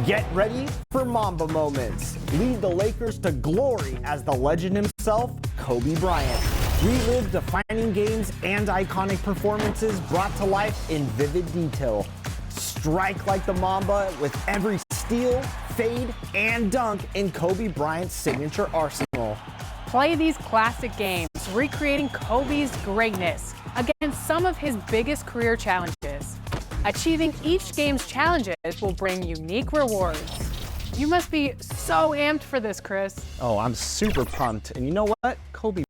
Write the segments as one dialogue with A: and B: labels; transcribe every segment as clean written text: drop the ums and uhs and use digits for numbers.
A: Get ready for Mamba moments. Lead the Lakers to glory as the legend himself, Kobe Bryant. Relive defining games and iconic performances brought to life in vivid detail. Strike like the Mamba with every steal, fade, and dunk in Kobe Bryant's signature arsenal.
B: Play these classic games, recreating Kobe's greatness against some of his biggest career challenges. Achieving each game's challenges will bring unique rewards. You must be so amped for this, Chris.
A: Oh, I'm super pumped. And you know what? Kobe.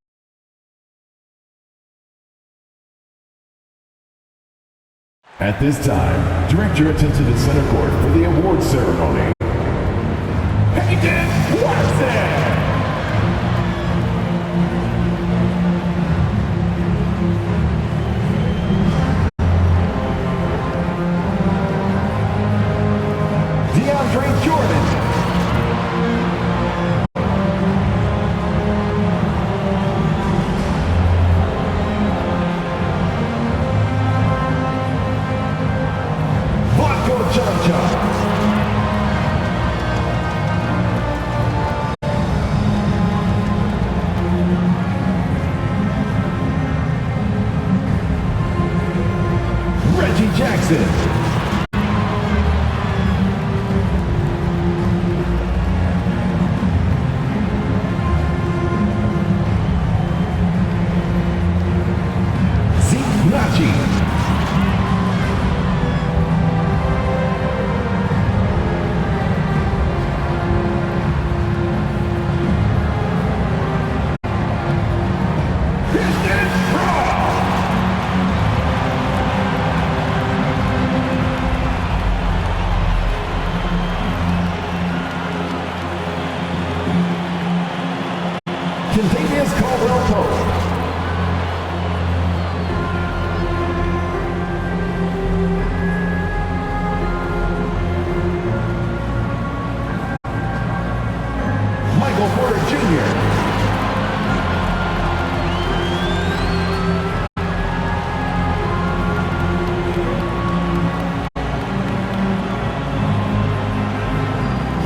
C: At this time, direct your attention to the center court for the award ceremony. Peyton Watson! DeAndre Jordan. Vlatko Čančar. Reggie Jackson. Kentavious Caldwell-Pope. Michael Porter Jr.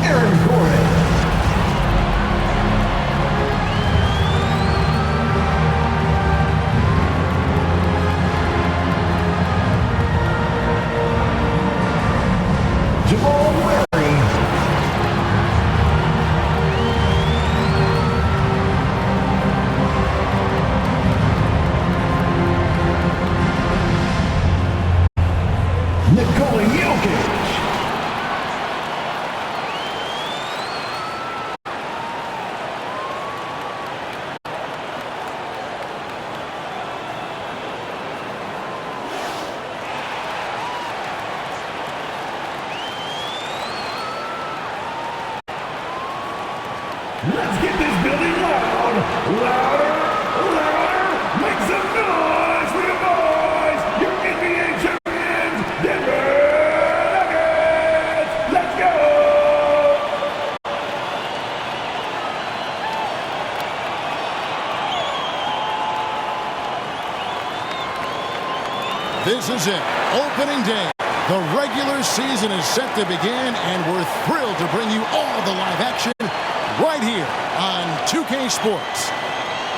C: Aaron Gordon. Jamal Murray. Nikola Jokic. Let's get this building loud! Louder! Louder! Make some noise for your boys! Your NBA champions, Denver Nuggets! Let's go!
D: This is it. Opening day. The regular season is set to begin, and we're thrilled to bring you all the live action right here on 2K Sports.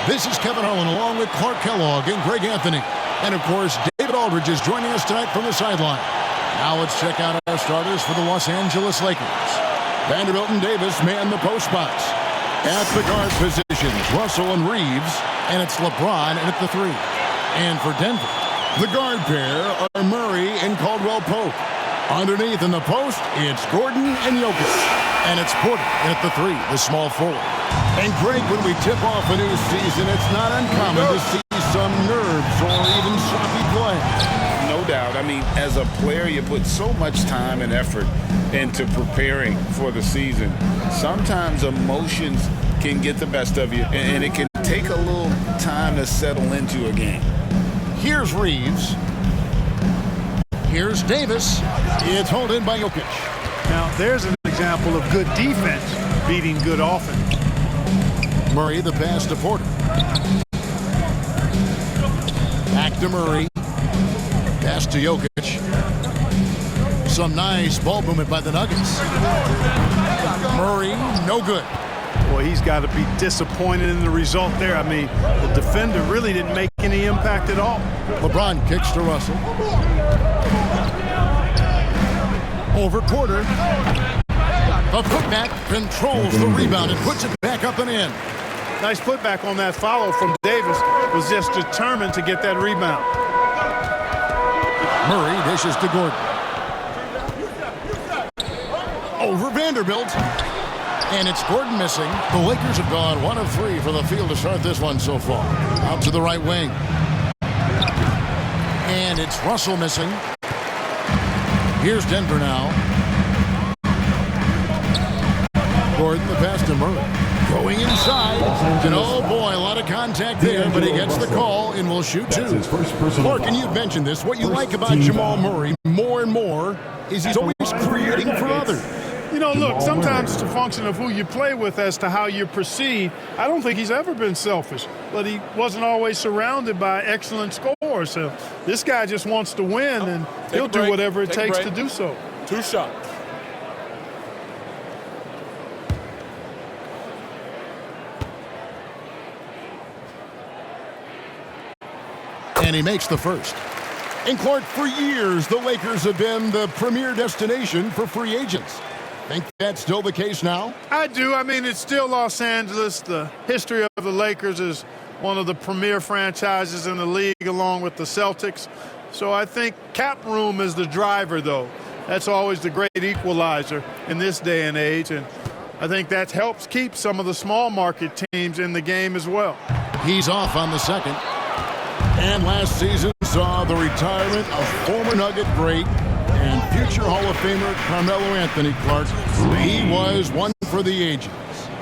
D: This is Kevin Harlan along with Clark Kellogg and Greg Anthony. And of course, David Aldridge is joining us tonight from the sideline. Now let's check out our starters for the Los Angeles Lakers. Vanderbilt and Davis man the post spots. At the guard positions, Russell and Reeves, and it's LeBron at the 3. And for Denver, the guard pair are Murray and Caldwell-Pope. Underneath in the post, it's Gordon and Jokic. And it's Porter at the 3, the small forward. And Greg, when we tip off a new season, it's not uncommon to see some nerves or even sloppy play.
E: No doubt. I mean, as a player, you put so much time and effort into preparing for the season. Sometimes emotions can get the best of you, and it can take a little time to settle into a game.
D: Here's Reeves. Here's Davis. It's hauled in by Jokic.
F: Now, there's an example of good defense beating good offense.
D: Murray, the pass to Porter. Back to Murray. Pass to Jokic. Some nice ball movement by the Nuggets. Murray, no good.
F: Boy, he's got to be disappointed in the result there. I mean, the defender really didn't make any impact at all.
D: LeBron kicks to Russell. Over Porter. The putback controls the rebound and puts it back up and in.
F: Nice putback on that follow from Davis. Was just determined to get that rebound.
D: Murray dishes to Gordon. Over Vanderbilt. And it's Gordon missing. The Lakers have gone 1 of 3 for the field to start this one so far. Out to the right wing. And it's Russell missing. Here's Denver now. Gordon, the pass to Murray. Going inside. And oh boy, a lot of contact there, but he gets the call and will shoot 2. Clark, and you've mentioned this. What you like about Jamal Murray more and more is he's always creating for others.
F: You know, look, sometimes it's a function of who you play with as to how you're perceived. I don't think he's ever been selfish, but he wasn't always surrounded by excellent scores. So this guy just wants to win, and he'll do whatever it takes to do so.
G: 2 shots.
D: And he makes the first. And Clark, for years, the Lakers have been the premier destination for free agents. Think that's still the case now?
F: I do. I mean, it's still Los Angeles. The history of the Lakers is one of the premier franchises in the league, along with the Celtics. So I think cap room is the driver, though. That's always the great equalizer in this day and age. And I think that helps keep some of the small market teams in the game as well.
D: He's off on the second. And last season saw the retirement of former Nugget great and future Hall of Famer Carmelo Anthony Clark. He was one for the ages.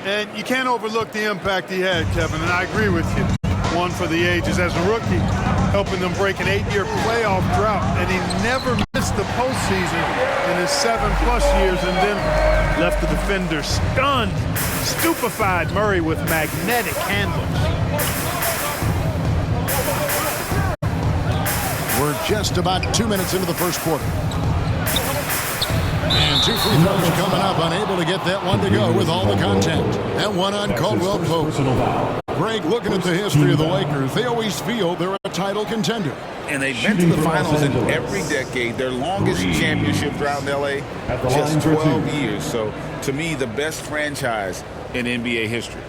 F: And you can't overlook the impact he had, Kevin, and I agree with you. One for the ages as a rookie, helping them break an 8-year playoff drought, and he never missed the postseason in his 7+ years, and then left the defender stunned, stupefied. Murray with magnetic handles.
D: We're just about 2 minutes into the first quarter. And 2 free throws coming up, unable to get that one to go with all the contact. That one on Caldwell Pope. Greg, looking at the history of the Lakers, they always feel they're a title contender.
E: And they've been to the finals in every decade. Their longest championship drought in L.A., just 12 years. So, to me, the best franchise in NBA history.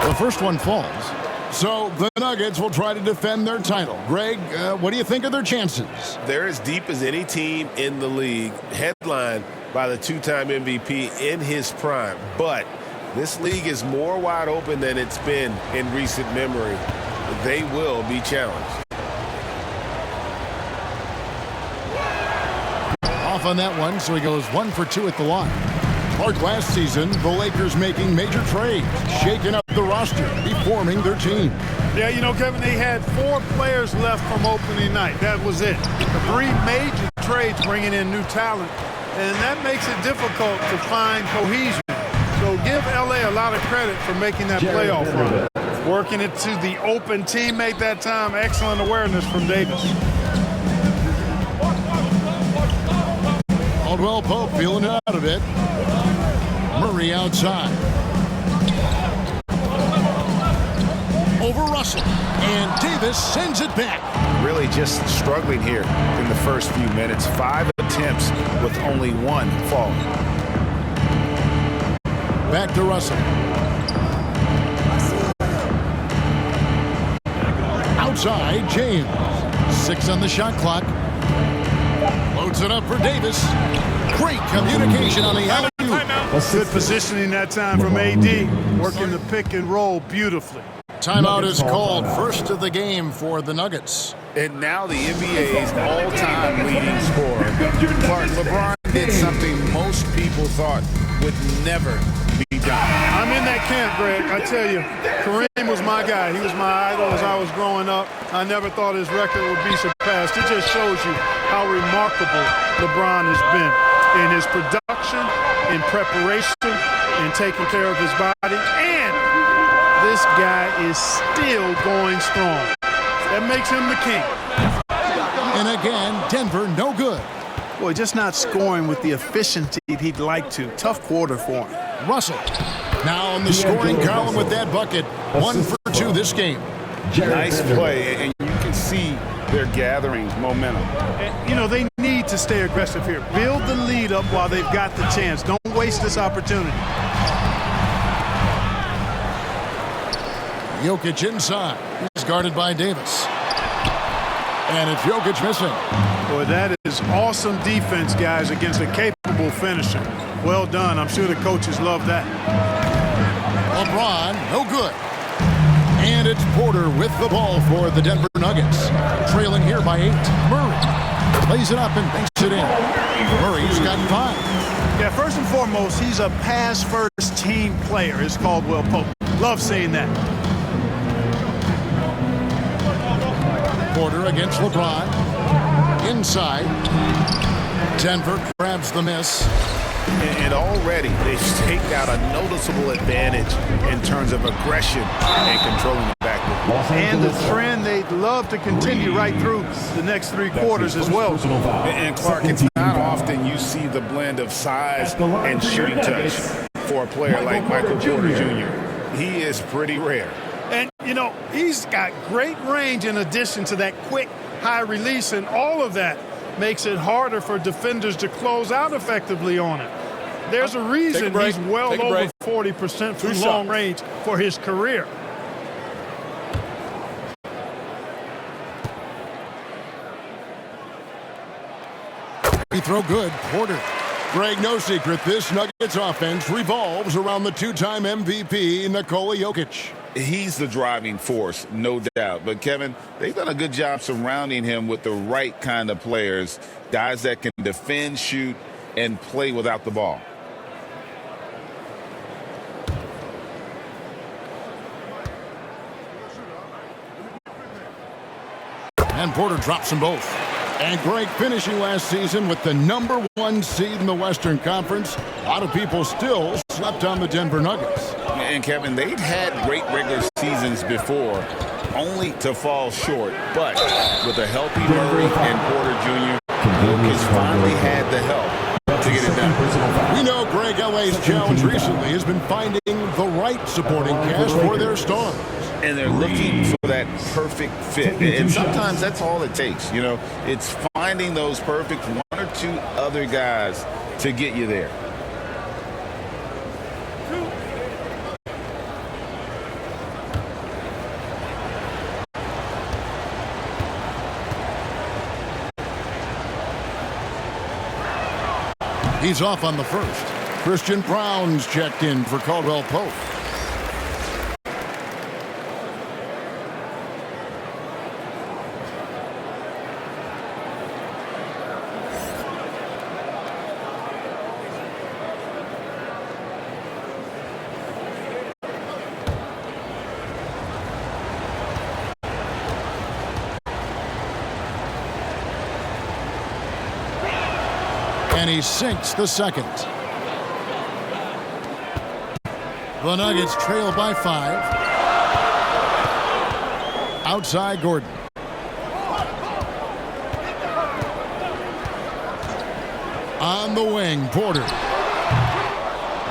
D: The first one falls. So the Nuggets will try to defend their title. Greg, what do you think of their chances?
G: They're as deep as any team in the league, headlined by the 2-time MVP in his prime. But this league is more wide open than it's been in recent memory. They will be challenged.
D: Off on that one, so he goes 1 for 2 at the line. Clark, last season, the Lakers making major trades, shaking up the roster, reforming their team.
F: Yeah, you know, Kevin, they had 4 players left from opening night. That was it. 3 major trades bringing in new talent, and that makes it difficult to find cohesion. So give L.A. a lot of credit for making that playoff run. Working it to the open teammate that time. Excellent awareness from Davis.
D: Caldwell Pope feeling it out a bit. Murray outside. Over Russell. And Davis sends it back.
E: Really just struggling here in the first few minutes. 5 attempts with only 1 falling.
D: Back to Russell. Outside, James. 6 on the shot clock. Loads it up for Davis. Great communication on the alley-oop.
F: Good positioning that time from A.D. Working the pick and roll beautifully.
D: Timeout is called. First of the game for the Nuggets.
E: And now the NBA's all-time leading scorer. Clark, LeBron did something most people thought would never be done.
F: I'm in that camp, Greg. I tell you, Kareem was my guy. He was my idol as I was growing up. I never thought his record would be surpassed. It just shows you how remarkable LeBron has been in his production, in preparation, in taking care of his body. And this guy is still going strong. That makes him the king.
D: And again, Denver no good.
H: Boy, just not scoring with the efficiency he'd like to. Tough quarter for him.
D: Russell now on the scoring column with that bucket. 1 for 2 this game.
E: Nice play, and you can see they're gathering momentum.
F: And, you know, they need to stay aggressive here. Build the lead up while they've got the chance. Don't waste this opportunity.
D: Jokic inside. He's guarded by Davis. And it's Jokic missing.
F: Boy, that is awesome defense, guys, against a capable finisher. Well done. I'm sure the coaches love that.
D: LeBron, no good. And it's Porter with the ball for the Denver Nuggets. Trailing here by 8. Murray lays it up and banks it in. Murray's got 5.
F: Yeah, first and foremost, he's a pass-first team player. It's Caldwell Pope. Love seeing that.
D: Porter against LeBron. Inside. Denver grabs the miss.
G: And already they've taken out a noticeable advantage in terms of aggression and controlling the backcourt.
F: And the trend they'd love to continue right through the next 3 quarters as well.
E: And Clark, it's not often you see the blend of size and shooting touch for a player like Michael Porter Jr. He is pretty rare.
F: And, you know, he's got great range in addition to that quick, high release, and all of that makes it harder for defenders to close out effectively on it. There's a reason he's well over 40% from long range for his career.
D: Free throw good. Porter. Greg, no secret, this Nuggets offense revolves around the 2-time MVP, Nikola Jokic.
E: He's the driving force, no doubt. But, Kevin, they've done a good job surrounding him with the right kind of players, guys that can defend, shoot, and play without the ball.
D: And Porter drops them both. And Greg finishing last season with the #1 seed in the Western Conference. A lot of people still slept on the Denver Nuggets.
E: And, Kevin, they've had great regular seasons before, only to fall short. But with a healthy Murray and Porter Jr., Jokic finally had the help to get it done.
D: We know Greg, LA's challenge recently has been finding the right supporting cast for their stars.
E: And they're looking for that perfect fit. And sometimes that's all it takes. You know, it's finding those perfect 1 or 2 other guys to get you there.
D: He's off on the first. Christian Brown's checked in for Caldwell Pope. And he sinks the second. The Nuggets trail by 5. Outside Gordon. On the wing, Porter.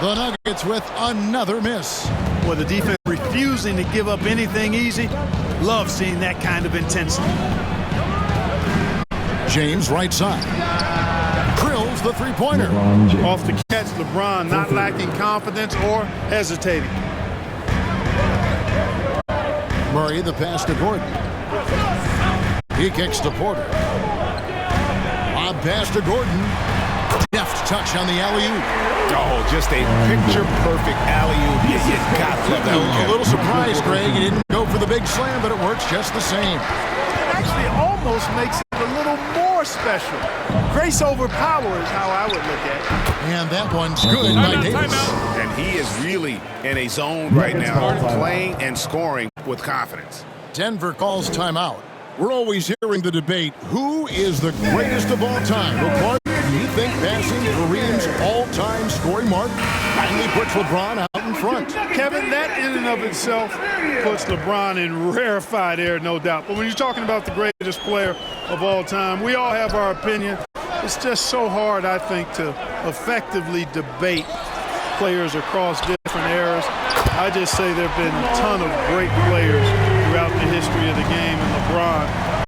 D: The Nuggets with another miss.
F: Well, the defense refusing to give up anything easy. Love seeing that kind of intensity.
D: James right side. Drills the three-pointer.
F: Off the catch, LeBron not lacking confidence or hesitating.
D: Murray the pass to Gordon. He kicks to Porter. Lob pass to Gordon. Deft touch on the alley-oop.
G: Oh, just a picture-perfect alley-oop. You got to love that one.
D: A little surprised, Greg. He didn't go for the big slam, but it works just the same.
F: It actually almost makes it a little more special. Grace over power is how I would look at it.
D: And that one's good by Davis.
G: And he is really in a zone right now, playing and scoring with confidence.
D: Denver calls timeout. We're always hearing the debate, who is the greatest of all time? Well, Clark, do you think passing Kareem's all-time scoring mark finally puts LeBron out in front?
F: Kevin, that in and of itself puts LeBron in rarefied air, no doubt. But when you're talking about the greatest player of all time, we all have our opinion. It's just so hard, I think, to effectively debate players across different eras. I just say there have been a ton of great players throughout the history of the game, and LeBron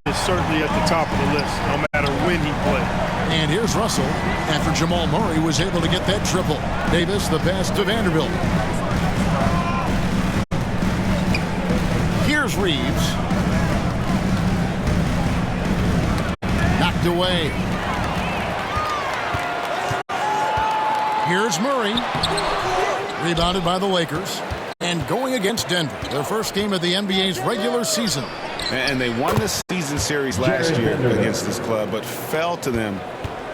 F: is certainly at the top of the list, no matter when he played.
D: And here's Russell after Jamal Murray was able to get that triple. Davis, the pass to Vanderbilt. Here's Reeves. Knocked away. Here's Murray. Rebounded by the Lakers. And going against Denver, their first game of the NBA's regular season.
E: And they won the season series last year against this club, but fell to them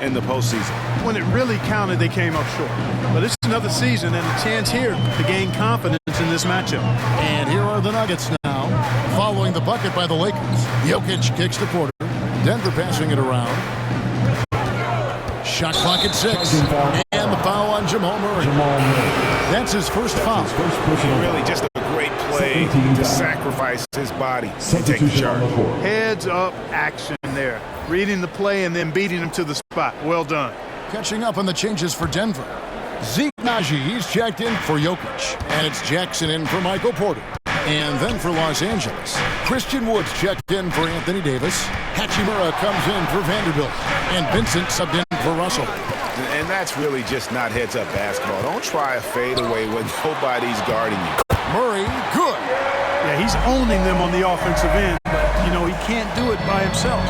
E: in the postseason.
F: When it really counted, they came up short. But it's another season and a chance here to gain confidence in this matchup.
D: And here are the Nuggets now, following the bucket by the Lakers. Jokic kicks to Porter. Denver passing it around. Shot clock at 6. And the foul on Jamal Murray. That's his first foul.
G: Really just a great play to sacrifice his body and take the charge.
F: Heads up action there. Reading the play and then beating him to the spot. Well done.
D: Catching up on the changes for Denver. Zeke Naji, he's checked in for Jokic. And it's Jackson in for Michael Porter. And then for Los Angeles, Christian Woods checked in for Anthony Davis. Hachimura comes in for Vanderbilt. And Vincent subbed in for Russell.
G: And that's really just not heads-up basketball. Don't try a fadeaway when nobody's guarding you.
D: Murray, good.
F: Yeah, he's owning them on the offensive end, but, you know, he can't do it by himself.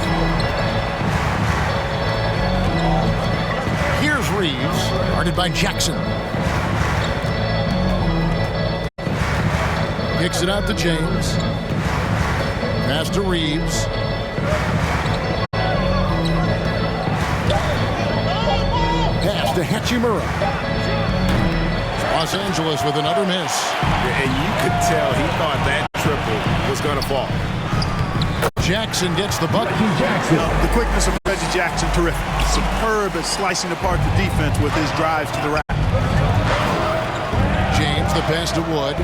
D: Here's Reeves, guarded by Jackson. Kicks it out to James. Pass to Reeves. Pass to Hachimura. Los Angeles with another miss.
G: And you could tell he thought that triple was going to fall.
D: Jackson gets the bucket.
F: The quickness of Reggie Jackson, terrific. Superb at slicing apart the defense with his drives to the rack.
D: James, the pass to Wood.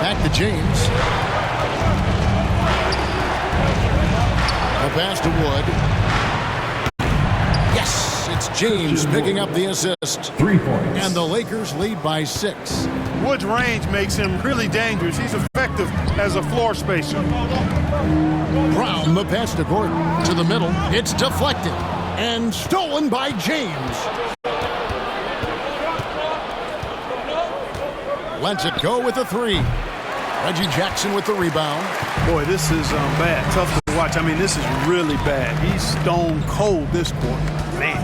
D: Back to James. The pass to Wood. Yes, it's James picking up the assist.
C: 3 points.
D: And the Lakers lead by 6.
F: Wood's range makes him really dangerous. He's effective as a floor spacer.
D: Brown, the pass to Gordon. To the middle. It's deflected. And stolen by James. Lets it go with a 3. Reggie Jackson with the rebound.
F: Boy, this is bad. Tough to watch. I mean, this is really bad. He's stone cold this quarter. Man.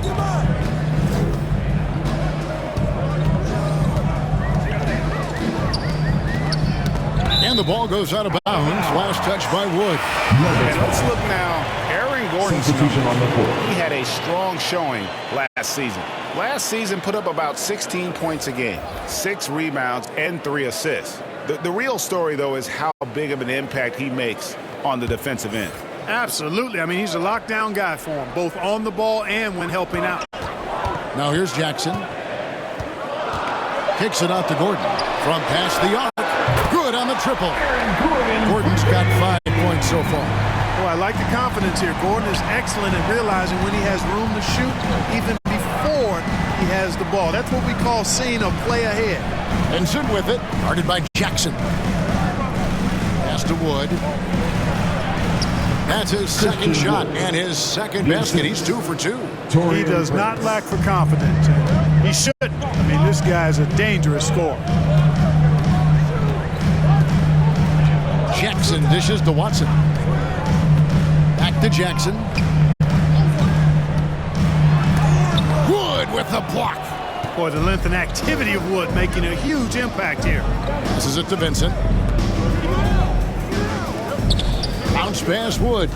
D: And the ball goes out of bounds. Last touch by Wood.
E: And let's look now. Aaron Gordon's
C: Substitution on the court.
E: He had a strong showing last season. Last season put up about 16 points a game, 6 rebounds, and 3 assists. The real story, though, is how big of an impact he makes on the defensive end.
F: Absolutely. I mean, he's a lockdown guy for him, both on the ball and when helping out.
D: Now here's Jackson. Kicks it out to Gordon. From past the arc. Good on the triple. Gordon's got 5 points so far.
F: Boy, I like the confidence here. Gordon is excellent at realizing when he has room to shoot, even before he has the ball. That's what we call seeing a play ahead.
D: Benson with it, guarded by Jackson. Pass to Wood. That's his second shot and his second basket. He's 2 for 2.
F: He does not lack for confidence. He should. I mean, this guy's a dangerous scorer.
D: Jackson dishes to Watson. Back to Jackson. Wood with the block.
F: Boy, the length and activity of Wood making a huge impact here.
D: Passes it to Vincent. Bounce pass Wood.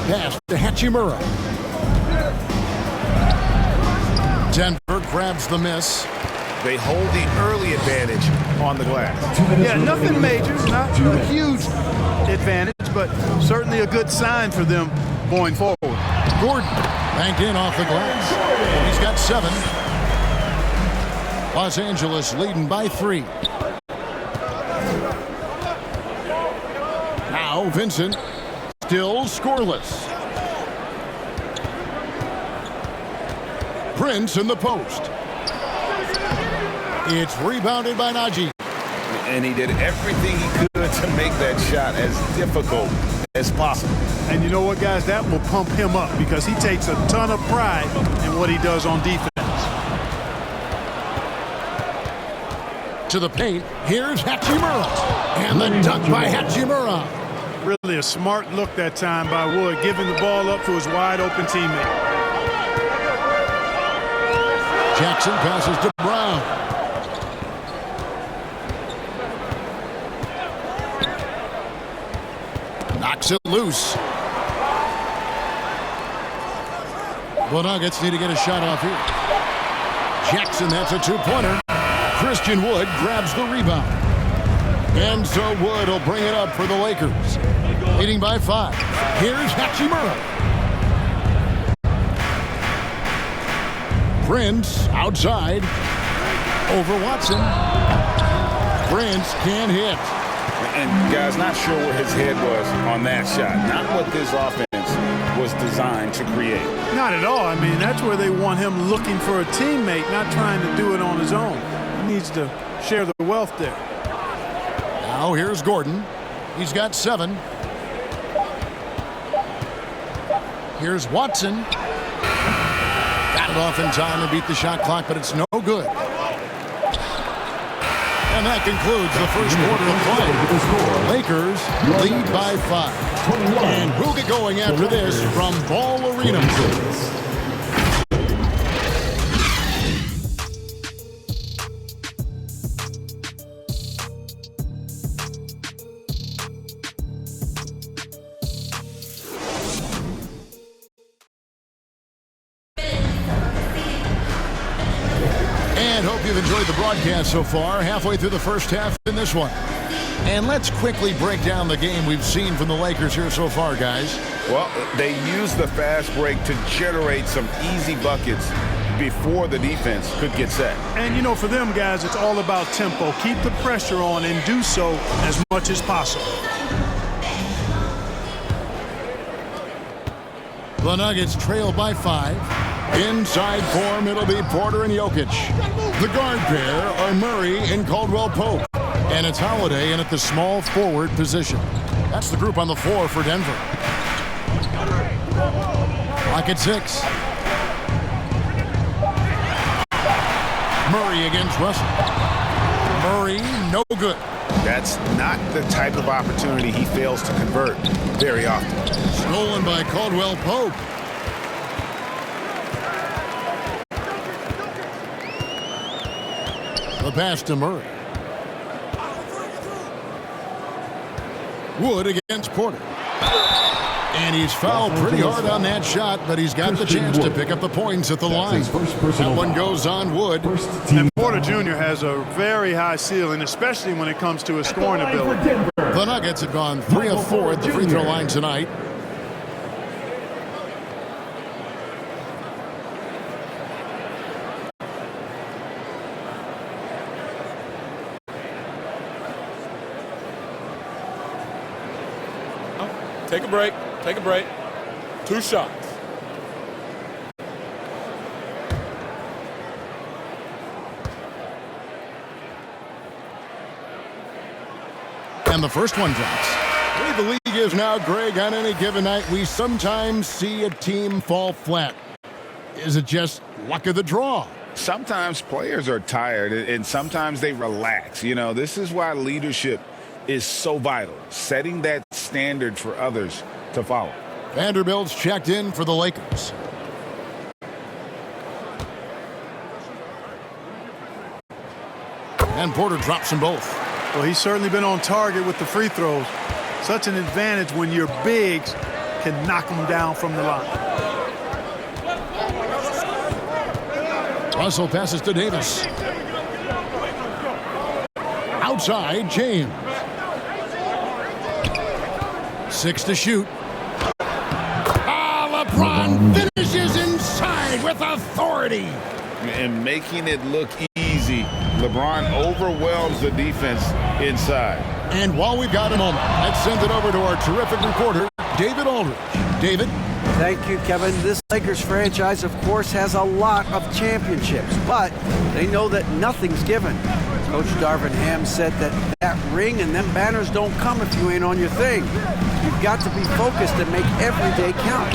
D: Pass to Hachimura. Denver grabs the miss.
G: They hold the early advantage on the glass.
F: Yeah, nothing major, not a huge advantage, but certainly a good sign for them going forward.
D: Gordon banked in off the glass. He's got 7. Los Angeles leading by 3. Now Vincent still scoreless. Prince in the post. It's rebounded by Najee.
E: And he did everything he could to make that shot as difficult as possible.
F: And you know what, guys? That will pump him up because he takes a ton of pride in what he does on defense.
D: To the paint, here's Hachimura. And the dunk by Hachimura.
F: Really a smart look that time by Wood, giving the ball up to his wide-open teammate.
D: Jackson passes to Brown. Knocks it loose. The Nuggets need to get a shot off here. Jackson, that's a 2-pointer. Christian Wood grabs the rebound. And so Wood will bring it up for the Lakers. Leading by 5. Here's Hachimura. Prince outside. Over Watson. Prince can't hit.
E: And guys, not sure where his head was on that shot. Not what this offense was designed to create.
F: Not at all. I mean, that's where they want him looking for a teammate, not trying to do it on his own. He needs to share the wealth there.
D: Now here's Gordon. He's got 7. Here's Watson. Got it off in time to beat the shot clock, but it's no good. And that concludes the first quarter of play. Lakers lead by 5. And we'll get going after this from Ball Arena. And hope you've enjoyed the broadcast so far. Halfway through the first half in this one. And let's quickly break down the game we've seen from the Lakers here so far, guys.
E: Well, they used the fast break to generate some easy buckets before the defense could get set.
F: And, you know, for them guys, it's all about tempo. Keep the pressure on and do so as much as possible.
D: The Nuggets trail by 5. Inside form, it'll be Porter and Jokic. The guard pair are Murray and Caldwell Pope. And it's Holiday in at the small forward position. That's the group on the floor for Denver. Clock at 6. Murray against Russell. Murray, no good.
G: That's not the type of opportunity he fails to convert very often.
D: Stolen by Caldwell Pope. The pass to Murray. Wood against Porter. And he's fouled pretty hard on that shot, but he's got the chance to pick up the points at the line. That one goes on Wood.
F: And Porter Jr. has a very high ceiling, especially when it comes to his scoring ability.
D: The Nuggets have gone 3 of 4 at the free throw line tonight.
I: Take a break. Take a break. 2 shots.
D: And the first one drops. The way the league is now, Greg, on any given night, we sometimes see a team fall flat. Is it just luck of the draw?
E: Sometimes players are tired and sometimes they relax. You know, this is why leadership is so vital, setting that standard for others to follow.
D: Vanderbilt's checked in for the Lakers. And Porter drops them both.
F: Well, he's certainly been on target with the free throws. Such an advantage when your bigs can knock them down from the line.
D: Russell passes to Davis. Outside, James. 6 to shoot. LeBron finishes inside with authority.
E: And making it look easy. LeBron overwhelms the defense inside.
D: And while we've got a moment, let's send it over to our terrific reporter, David Aldridge. David?
J: Thank you, Kevin. This Lakers franchise, of course, has a lot of championships, but they know that nothing's given. Coach Darvin Ham said that ring and them banners don't come if you ain't on your thing. You've got to be focused and make every day count.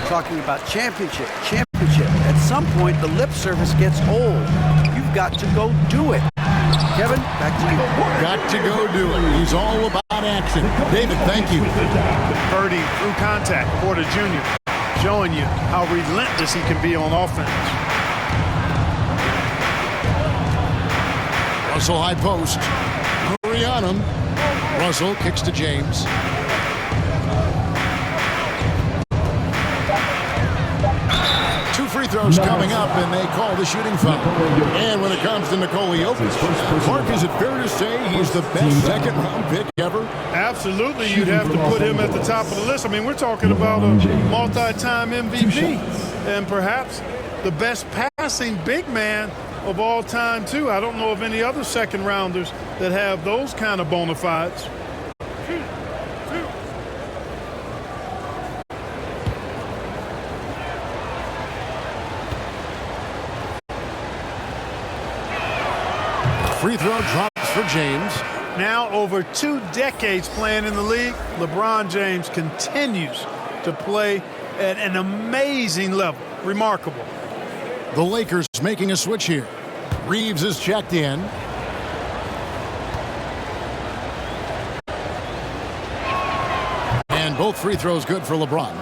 J: Talking about championship. At some point, the lip service gets old. You've got to go do it. Kevin, back to you.
D: Got to go do it. He's all about action. David, thank you.
F: Purdy through contact. Porter Jr. showing you how relentless he can be on offense.
D: Russell high post. Murray on him. Russell kicks to James. Two free throws coming up, and they call the shooting foul. And when it comes to Nikola Jokic, Mark, is it fair to say he's the best second-round pick ever?
F: Absolutely, you'd have to put him at the top of the list. I mean, we're talking about a multi-time MVP and perhaps the best passing big man of all time, too. I don't know of any other second-rounders that have those kind of bona fides.
D: Free throw drops for James.
F: Now over 2 decades playing in the league, LeBron James continues to play at an amazing level. Remarkable.
D: The Lakers making a switch here. Reeves is checked in. And both free throws good for LeBron.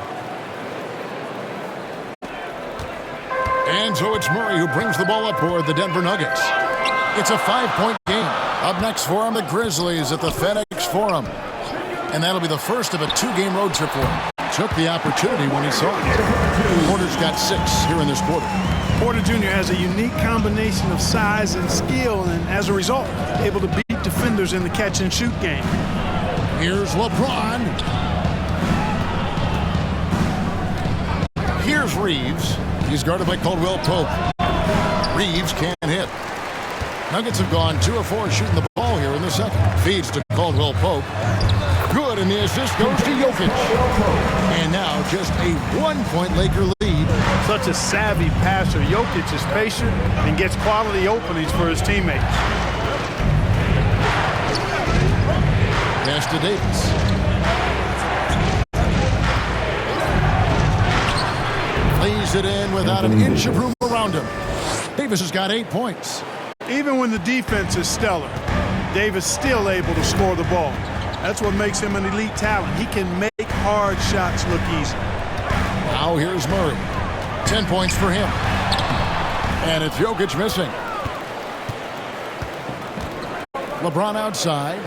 D: And so it's Murray who brings the ball up for the Denver Nuggets. It's a 5-point game. Up next for him, the Grizzlies at the FedEx Forum. And that'll be the first of a 2-game road trip for him. Took the opportunity when he saw it. Porter's got 6 here in this quarter.
F: Porter Jr. has a unique combination of size and skill, and as a result, able to beat defenders in the catch-and-shoot game.
D: Here's LeBron. Here's Reeves. He's guarded by Caldwell Pope. Reeves can't hit. Nuggets have gone 2 of 4 shooting the ball here in the second. Feeds to Caldwell Pope. Good, and the assist goes to Jokic. And now just a 1-point Laker lead.
F: Such a savvy passer. Jokic is patient and gets quality openings for his teammates.
D: Pass to Davis. Lays it in without an inch of room around him. Davis has got 8 points.
F: Even when the defense is stellar, Davis still able to score the ball. That's what makes him an elite talent. He can make hard shots look easy.
D: Now here's Murray. 10 points for him. And it's Jokic missing. LeBron outside.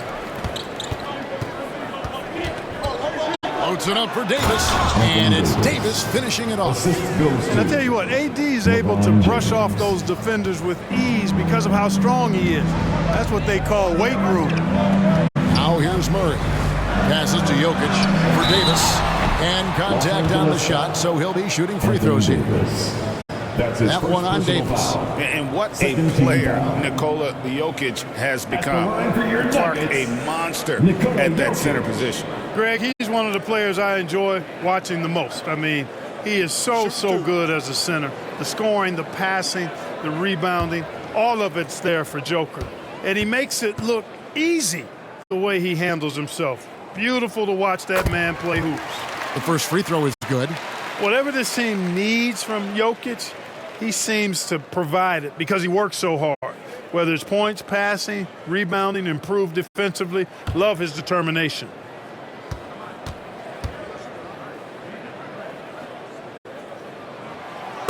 D: Loads it up for Davis. And it's Davis finishing it off.
F: And I tell you what, AD is able to brush off those defenders with ease because of how strong he is. That's what they call weight room.
D: Now here's Murray. Passes to Jokic for Davis. And contact on the shot, so he'll be shooting free throws here. That one on Davis.
E: And what a player Nikola Jokic has become. Clark, a monster at that center position.
F: Greg, he's one of the players I enjoy watching the most. I mean, he is so good as a center. The scoring, the passing, the rebounding, all of it's there for Joker. And he makes it look easy the way he handles himself. Beautiful to watch that man play hoops.
D: The first free throw is good.
F: Whatever this team needs from Jokic, he seems to provide it because he works so hard. Whether it's points, passing, rebounding, improved defensively, love his determination.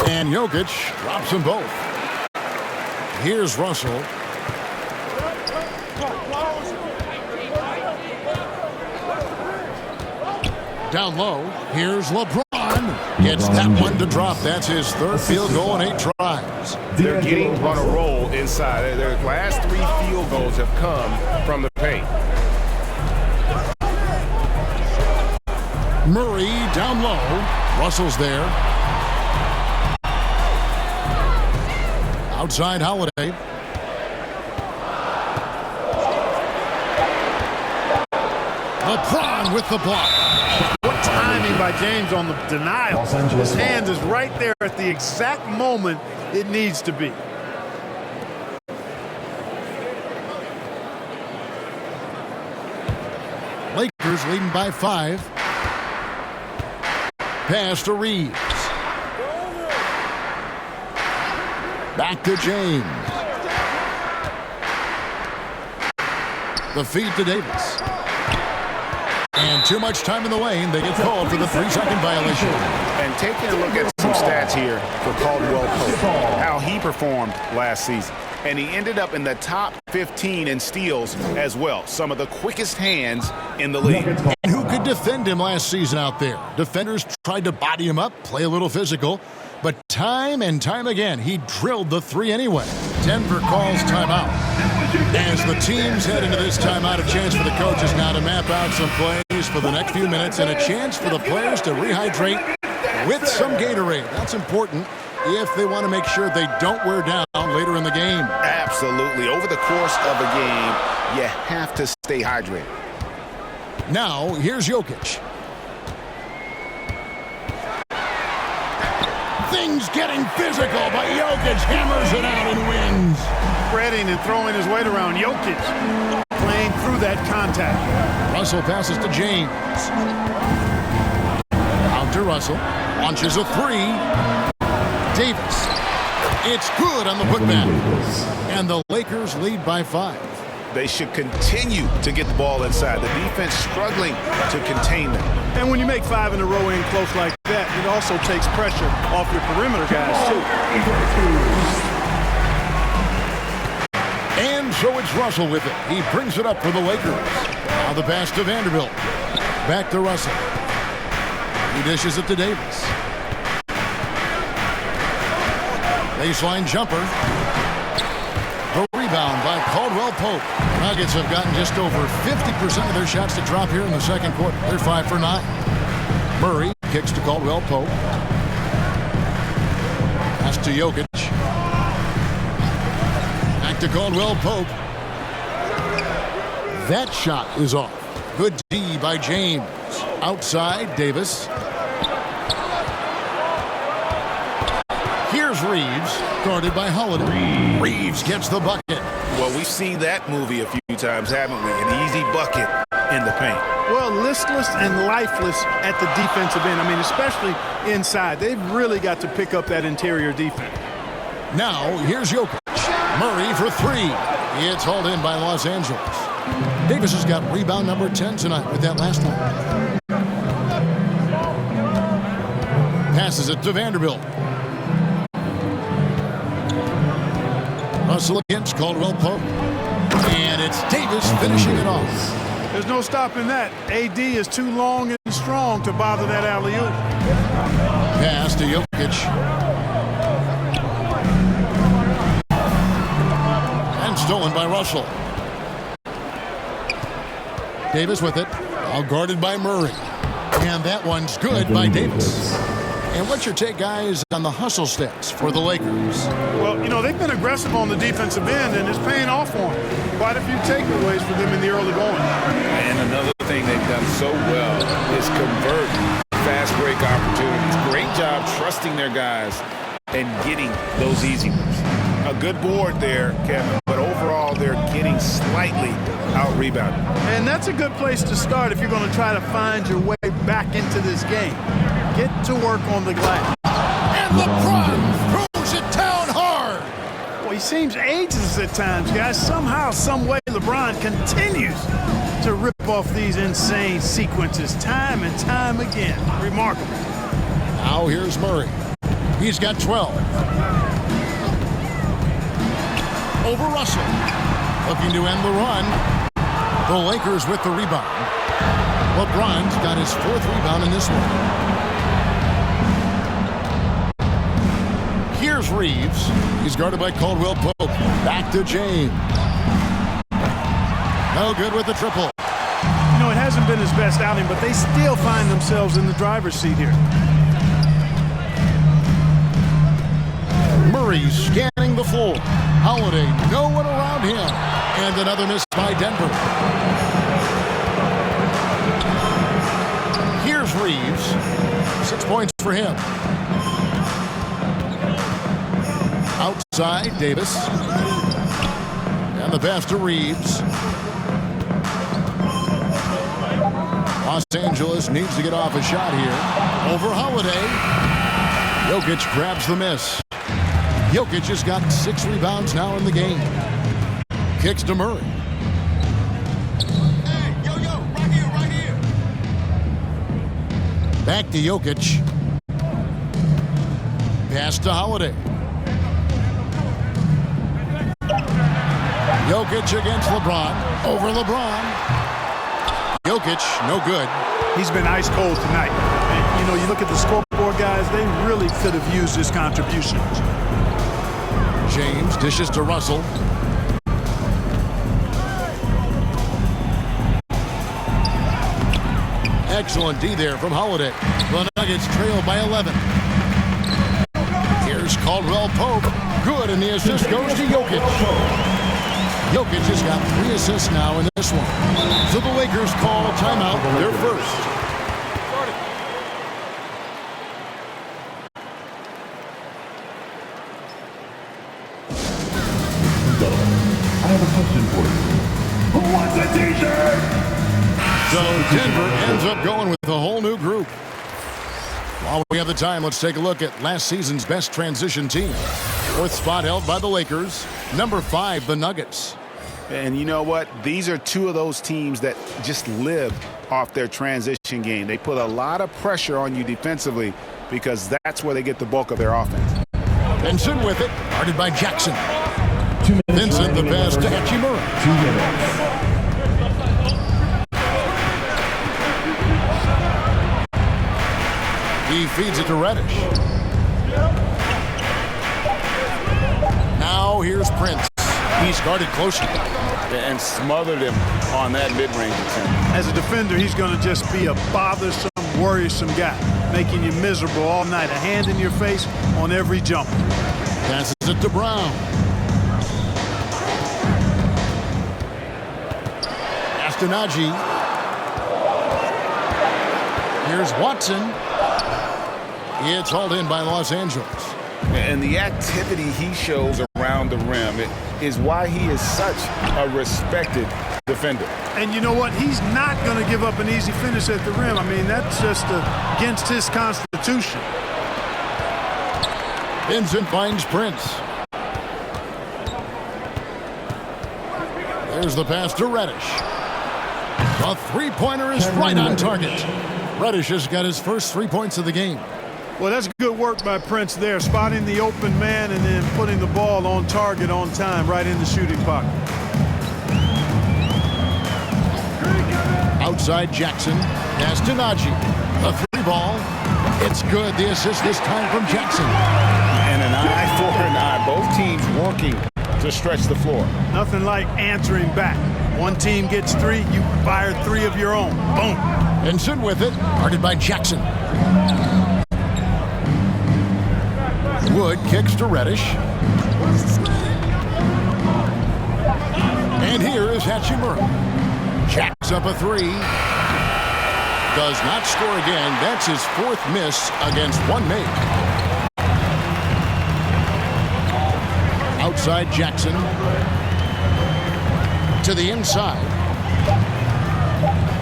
D: And Jokic drops them both. Here's Russell. Down low, here's LeBron. Gets that one to drop. That's his third field goal in 8 tries.
G: They're getting on a roll inside. Their last 3 field goals have come from the paint.
D: Murray down low. Russell's there. Outside Holiday. LeBron with the block.
F: What timing by James on the denial. His hand is right there at the exact moment it needs to be.
D: Lakers leading by 5. Pass to Reeves. Back to James. The feed to Davis. And too much time in the lane. They get called for the 3-second violation.
E: And taking a look at some stats here for Caldwell Pope, how he performed last season. And he ended up in the top 15 in steals as well. Some of the quickest hands in the league.
D: And who could defend him last season out there? Defenders tried to body him up, play a little physical. But time and time again, he drilled the 3 anyway. Denver calls timeout. As the teams head into this timeout, a chance for the coaches now to map out some plays for the next few minutes and a chance for the players to rehydrate with some Gatorade. That's important if they want to make sure they don't wear down later in the game.
E: Absolutely. Over the course of a game, you have to stay hydrated.
D: Now, here's Jokic. Things getting physical, but Jokic hammers it out and wins.
F: Spreading and throwing his weight around. Jokic playing through that contact.
D: Russell passes to James. Out to Russell. Launches a 3. Davis. It's good on the putback. And the Lakers lead by 5.
E: They should continue to get the ball inside. The defense struggling to contain them.
F: And when you make 5 in a row in close like that, it also takes pressure off your perimeter guys, too.
D: And so it's Russell with it. He brings it up for the Lakers. Now the pass to Vanderbilt. Back to Russell. He dishes it to Davis. Baseline jumper. The rebound by Caldwell Pope. Nuggets have gotten just over 50% of their shots to drop here in the second quarter. They're 5 for 9. Murray kicks to Caldwell Pope. Pass to Jokic. Back to Caldwell Pope. That shot is off. Good D by James. Outside, Davis. Here's Reeves, guarded by Holiday. Reeves gets the bucket.
E: Well, we've seen that movie a few times, haven't we? An easy bucket in the paint.
F: Well, listless and lifeless at the defensive end. I mean, especially inside. They've really got to pick up that interior defense.
D: Now, here's Jokic. Murray for 3. It's hauled in by Los Angeles. Davis has got rebound number 10 tonight with that last one. Passes it to Vanderbilt. Russell against Caldwell Pope. And it's Davis finishing it off.
F: There's no stopping that. AD is too long and strong to bother that alley-oop.
D: Pass to Jokic. And stolen by Russell. Davis with it. All guarded by Murray. And that one's good by Davis. And what's your take, guys, on the hustle stats for the Lakers?
F: Well, you know, they've been aggressive on the defensive end, and it's paying off for them. Quite a few takeaways for them in the early going.
E: And another thing they've done so well is convert fast break opportunities. Great job trusting their guys and getting those easy ones. A good board there, Kevin, but overall they're getting slightly out-rebounded.
F: And that's a good place to start if you're going to try to find your way back into this game. Get to work on the glass.
D: And LeBron throws it down hard.
F: Well, he seems ageless at times, guys. Somehow, some way, LeBron continues to rip off these insane sequences time and time again. Remarkable.
D: Now here's Murray. He's got 12. Over Russell. Looking to end the run. The Lakers with the rebound. LeBron's got his 4th rebound in this one. Here's Reeves. He's guarded by Caldwell Pope. Back to James. No good with the triple.
F: You know, it hasn't been his best outing, but they still find themselves in the driver's seat here.
D: Murray scanning the floor. Holiday, no one around him. And another miss by Denver. Here's Reeves. 6 points for him. Outside, Davis. And the pass to Reeves. Los Angeles needs to get off a shot here. Over Holiday. Jokic grabs the miss. Jokic has got 6 rebounds now in the game. Kicks to Murray. Hey, right here. Back to Jokic. Pass to Holiday. Jokic against LeBron. Over LeBron. Jokic, no good.
F: He's been ice cold tonight. And, you know, you look at the scoreboard, guys, they really could have used his contributions.
D: James dishes to Russell. Excellent D there from Holiday. The Nuggets trail by 11. Here's Caldwell Pope. Good, and the assist goes to Jokic. Jokic has got 3 assists now in this one. So the Lakers call timeout, their first.
C: I have a question for you. Who wants a t-shirt?
D: So Denver ends up going with a whole new group. While we have the time, let's take a look at last season's best transition team. 4th spot held by the Lakers. Number 5, the Nuggets.
E: And you know what? These are 2 of those teams that just live off their transition game. They put a lot of pressure on you defensively because that's where they get the bulk of their offense.
D: Vincent with it, guarded by Jackson. Vincent the pass to Hachimura.
C: 2 minutes.
D: He feeds it to Reddish. Now here's Prince. He's guarded closely.
E: And smothered him on that mid-range attempt.
F: As a defender, he's going to just be a bothersome, worrisome guy, making you miserable all night. A hand in your face on every jump.
D: Passes it to Brown. Astonagi. Here's Watson. It's hauled in by Los Angeles.
E: And the activity he shows around the rim is why he is such a respected defender.
F: And you know what? He's not going to give up an easy finish at the rim. I mean, that's just against his constitution.
D: Vincent finds Prince. There's the pass to Reddish. The three-pointer is right on target. Reddish has got his first 3 points of the game.
F: Well, that's good work by Prince there, spotting the open man and then putting the ball on target on time right in the shooting pocket.
D: Outside Jackson. Pass to Najee. The 3-ball. It's good. The assist this time from Jackson.
E: And an eye for an eye. Both teams working to stretch the floor.
F: Nothing like answering back. One team gets 3, you fire 3 of your own. Boom.
D: Vincent with it. Guarded by Jackson. Wood kicks to Reddish. And here is Hachimura. Jacks up a 3. Does not score again. That's his 4th miss against 1 make. Outside Jackson. To the inside.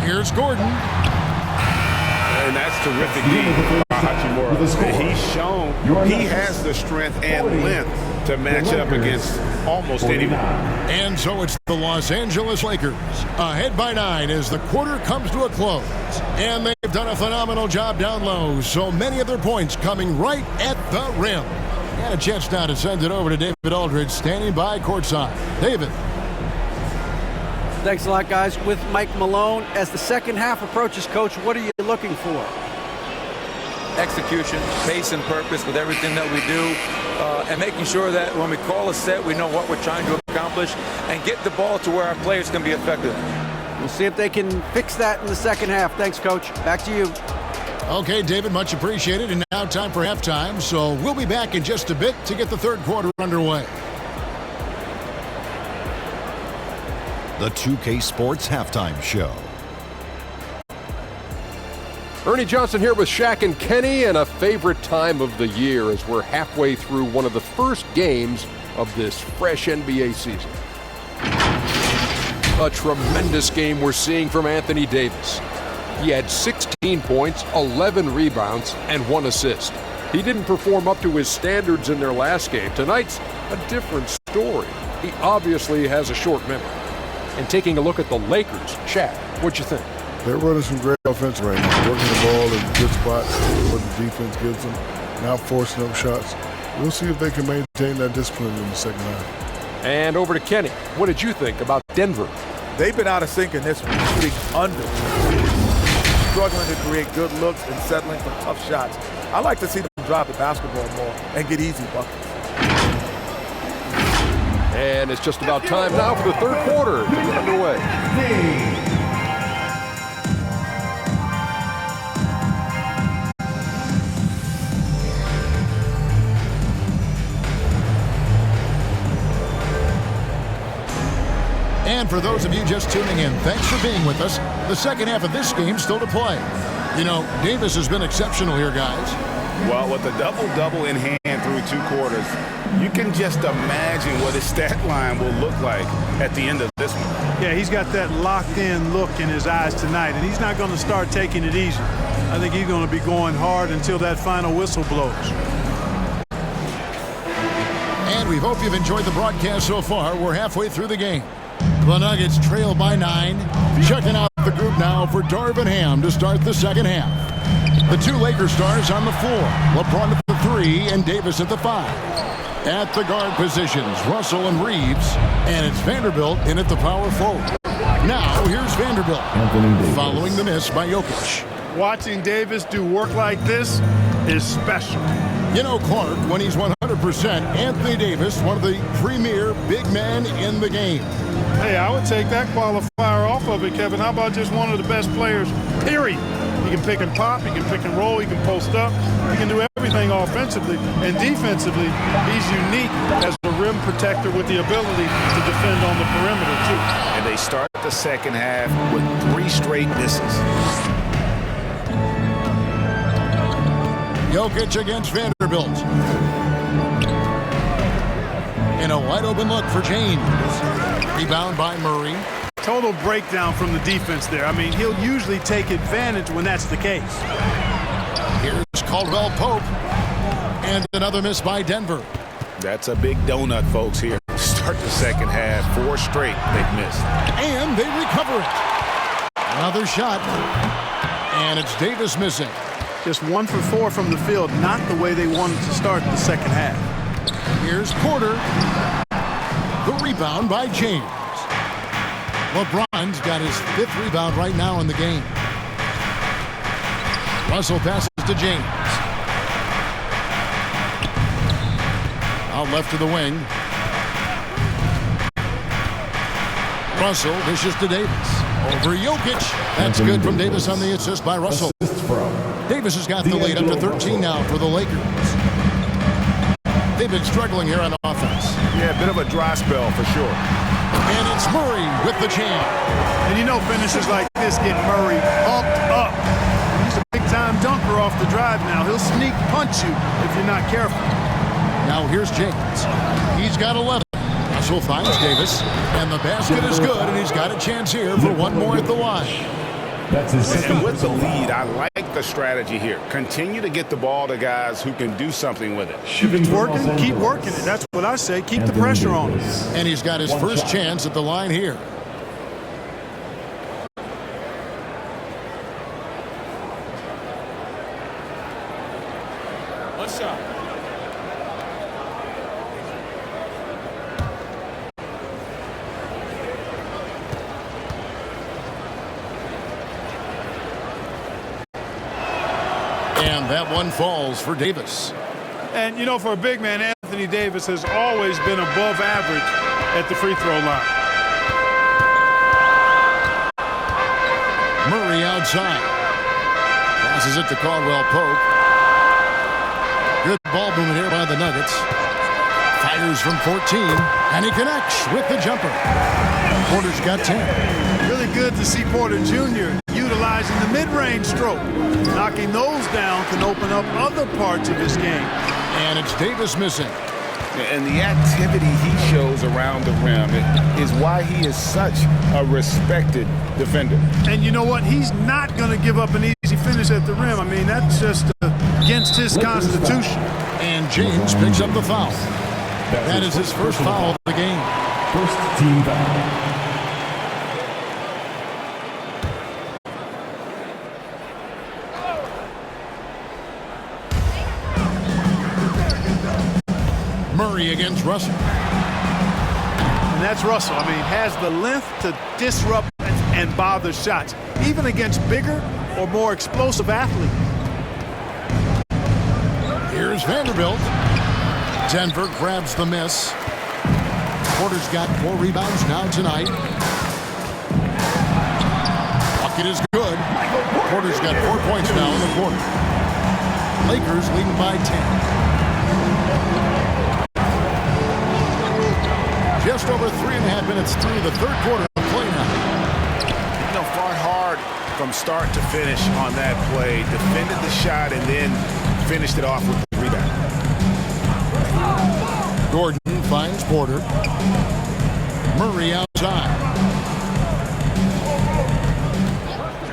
D: Here's Gordon.
E: And that's terrific game by Hachimura. He's shown he has the strength and length to match up against almost anyone.
D: And so it's the Los Angeles Lakers ahead by 9 as the quarter comes to a close. And they've done a phenomenal job down low. So many of their points coming right at the rim. And a chance now to send it over to David Aldridge standing by courtside. David.
J: Thanks a lot, guys. With Mike Malone, as the second half approaches, Coach, what are you looking for?
K: execution, pace and purpose with everything that we do, and making sure that when we call a set, we know what we're trying to accomplish and get the ball to where our players can be effective.
J: We'll see if they can fix that in the second half. Thanks, Coach. Back to you.
D: Okay, David, much appreciated. And now time for halftime. So we'll be back in just a bit to get the third quarter underway.
L: The 2K Sports Halftime Show.
M: Ernie Johnson here with Shaq and Kenny, and a favorite time of the year as we're halfway through one of the first games of this fresh NBA season. A tremendous game we're seeing from Anthony Davis. He had 16 points, 11 rebounds, and 1 assist. He didn't perform up to his standards in their last game. Tonight's a different story. He obviously has a short memory. And taking a look at the Lakers, Shaq, what'd you think?
N: They're running some great offense right now, working the ball in good spots, what the defense gives them, not forcing up shots. We'll see if they can maintain that discipline in the second half.
M: And over to Kenny. What did you think about Denver?
I: They've been out of sync in this one, shooting under. Struggling to create good looks and settling for tough shots. I like to see them drop the basketball more and get easy buckets.
M: And it's just about time now for the third quarter to get underway.
D: And for those of you just tuning in, thanks for being with us. The second half of this game still to play. You know, Davis has been exceptional here, guys.
E: Well, with a double-double in hand through 2 quarters, you can just imagine what his stat line will look like at the end of this one.
F: Yeah, he's got that locked-in look in his eyes tonight, and he's not going to start taking it easy. I think he's going to be going hard until that final whistle blows.
D: And we hope you've enjoyed the broadcast so far. We're halfway through the game. The Nuggets trail by 9. Checking out the group now for Darvin Ham to start the second half. The 2 Lakers stars on the floor. LeBron at the 3 and Davis at the 5. At the guard positions, Russell and Reeves. And it's Vanderbilt in at the power forward. Now here's Vanderbilt. Following the miss by Jokic.
F: Watching Davis do work like this is special.
D: You know, Clark, when he's 100%, Anthony Davis, one of the premier big men in the game.
F: Hey, I would take that qualifier off of it, Kevin. How about just one of the best players, period? He can pick and pop, he can pick and roll, he can post up, he can do everything offensively. And defensively, he's unique as a rim protector with the ability to defend on the perimeter, too.
E: And they start the second half with 3 straight misses.
D: Jokic against Vanderbilt. And a wide open look for James. Rebound by Murray.
F: Total breakdown from the defense there. I mean, he'll usually take advantage when that's the case.
D: Here's Caldwell Pope. And another miss by Denver.
E: That's a big donut, folks, here. Start the second half. 4 straight they've missed.
D: And they recover it. Another shot. And it's Davis missing.
F: Just 1 for 4 from the field, not the way they wanted to start the second half.
D: Here's Porter. The rebound by James. LeBron's got his 5th rebound right now in the game. Russell passes to James. Out left to the wing. Russell dishes to Davis. Over Jokic. That's good from Davis on the assist by Russell. Davis has got the lead up to 13 now for the Lakers. They've been struggling here on offense.
E: Yeah, a bit of a dry spell for sure.
D: And it's Murray with the jam.
F: And you know finishers like this get Murray pumped up. He's a big-time dunker off the drive now. He'll sneak punch you if you're not careful.
D: Now here's James. He's got 11. Russell finds Davis. And the basket is good, and he's got a chance here for one more at the line.
E: And with the lead, I like the strategy here. Continue to get the ball to guys who can do something with it.
F: If it's working, keep working it. That's what I say. Keep the pressure on him.
D: And he's got his first chance at the line here.
I: One shot.
D: And And that one falls for Davis.
F: And, you know, for a big man, Anthony Davis has always been above average at the free throw line.
D: Murray outside. Passes it to Caldwell Pope. Good ball movement here by the Nuggets. Fires from 14, and he connects with the jumper. Porter's got 10.
F: Really good to see Porter Jr. utilizing the mid-range stroke. Knocking those down can open up other parts of his game.
D: And it's Davis missing.
E: And the activity he shows around the rim is why he is such a respected defender.
F: And you know what? He's not going to give up an easy finish at the rim. I mean, that's just against his constitution.
D: And James picks up the foul. That is his first foul of the game.
C: First team foul.
D: Murray against Russell.
F: And that's Russell. I mean, has the length to disrupt and bother shots, even against bigger or more explosive athletes.
D: Here's Vanderbilt. Denver grabs the miss. Porter's got 4 rebounds now tonight. Bucket is good. Porter's got 4 points now in the quarter. Lakers leading by 10. Just over 3.5 minutes through the third quarter of play now.
G: You know, fought hard from start to finish on that play. Defended the shot and then finished it off with the rebound.
D: Gordon finds Porter. Murray outside.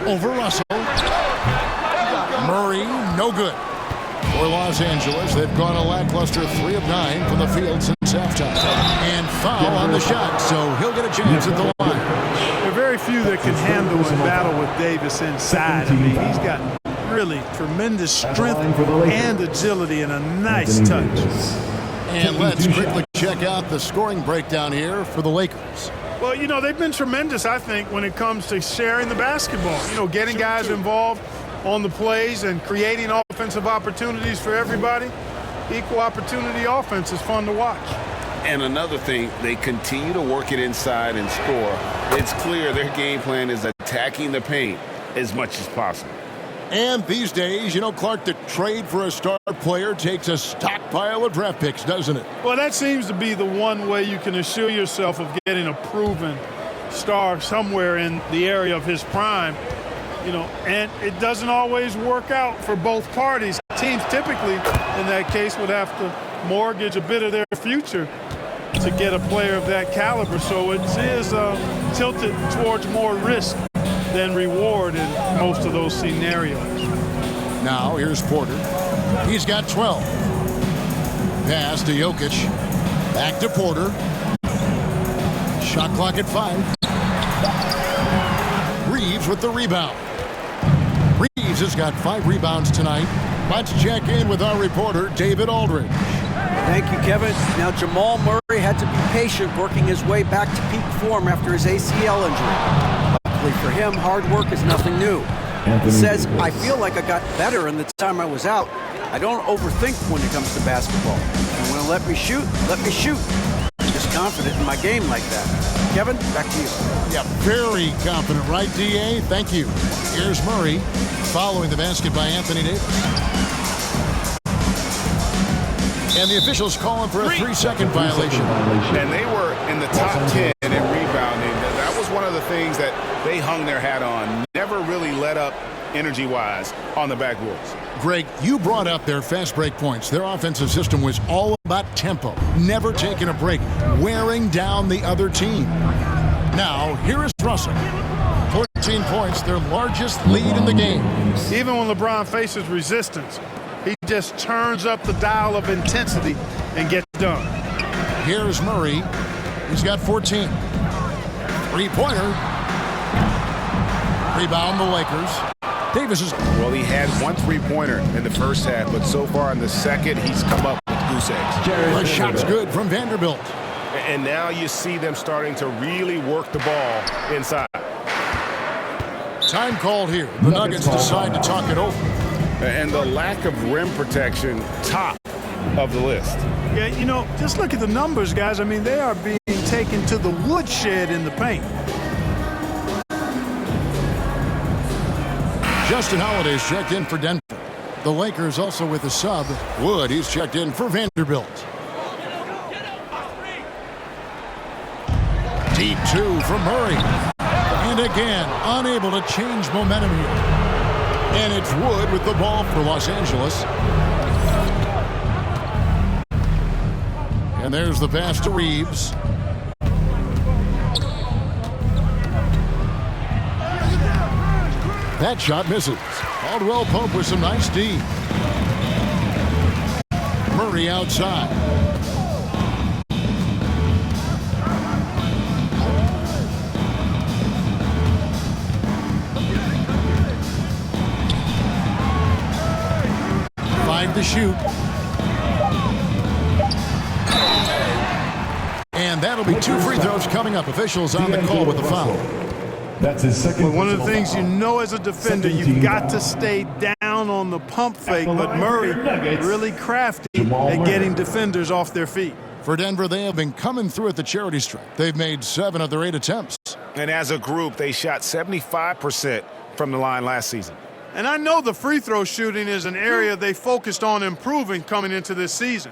D: Over Russell. Murray, no good. For Los Angeles, they've gone a lackluster 3 of 9 from the field since halftime. And foul on the shot, so he'll get a chance at the line.
F: There are very few that can handle and battle with Davis inside. I mean, he's got really tremendous strength and agility and a nice touch.
D: And let's quickly check out the scoring breakdown here for the Lakers.
F: Well, you know, they've been tremendous, I think, when it comes to sharing the basketball. You know, getting guys involved on the plays and creating offensive opportunities for everybody. Equal opportunity offense is fun to watch.
E: And another thing, they continue to work it inside and score. It's clear their game plan is attacking the paint as much as possible.
D: And these days, you know, Clark, the trade for a star player takes a stockpile of draft picks, doesn't it?
F: Well, that seems to be the one way you can assure yourself of getting a proven star somewhere in the area of his prime. You know, and it doesn't always work out for both parties. Teams typically, in that case, would have to mortgage a bit of their future to get a player of that caliber. So it is tilted towards more risk than reward in most of those scenarios.
D: Now, here's Porter. He's got 12. Pass to Jokic. Back to Porter. Shot clock at 5. Reeves with the rebound. Reeves has got 5 rebounds tonight. Let's check in with our reporter, David Aldridge.
J: Thank you, Kevin. Now, Jamal Murray had to be patient working his way back to peak form after his ACL injury. Luckily for him, hard work is nothing new. He says, I feel like I got better in the time I was out. I don't overthink when it comes to basketball. You want to let me shoot? Let me shoot. I'm just confident in my game like that. Kevin, back to you.
D: Yeah, very confident, right, D.A.? Thank you. Here's Murray following the basket by Anthony Davis. And the officials calling for a 3-second violation.
E: And they were in the top 10 in rebounding. That was one of the things that they hung their hat on. Never really let up energy-wise on the backboards.
D: Greg, you brought up their fast break points. Their offensive system was all about tempo, never taking a break, wearing down the other team. Now, here is Russell. 14 points, their largest lead in the game.
F: Even when LeBron faces resistance, he just turns up the dial of intensity and gets done.
D: Here's Murray. He's got 14. Three-pointer. Rebound the Lakers. Davis is...
G: Well, he had 1 3-pointer in the first half, but so far in the second, he's come up with goose eggs.
D: The shot's good from Vanderbilt.
G: And now you see them starting to really work the ball inside.
D: Time called here. The Nuggets decide to talk it over.
E: And the lack of rim protection, top of the list.
F: Yeah, you know, just look at the numbers, guys. I mean, they are being taken to the woodshed in the paint.
D: Justin Holiday's checked in for Denver. The Lakers also with a sub. Wood, he's checked in for Vanderbilt. Deep two from Murray. And again, unable to change momentum here. And it's Wood with the ball for Los Angeles. And there's the pass to Reeves. That shot misses. Caldwell Pope with some nice D. Murray outside. Five to shoot. And that'll be 2 free throws coming up. Officials on the call with the foul.
C: That's his second.
F: Well, one of the things you know as a defender, you've got to stay down on the pump fake, but Murray really crafty at getting defenders off their feet.
D: For Denver, they have been coming through at the charity stripe. They've made 7 of their 8 attempts.
G: And as a group, they shot 75% from the line last season.
F: And I know the free throw shooting is an area they focused on improving coming into this season.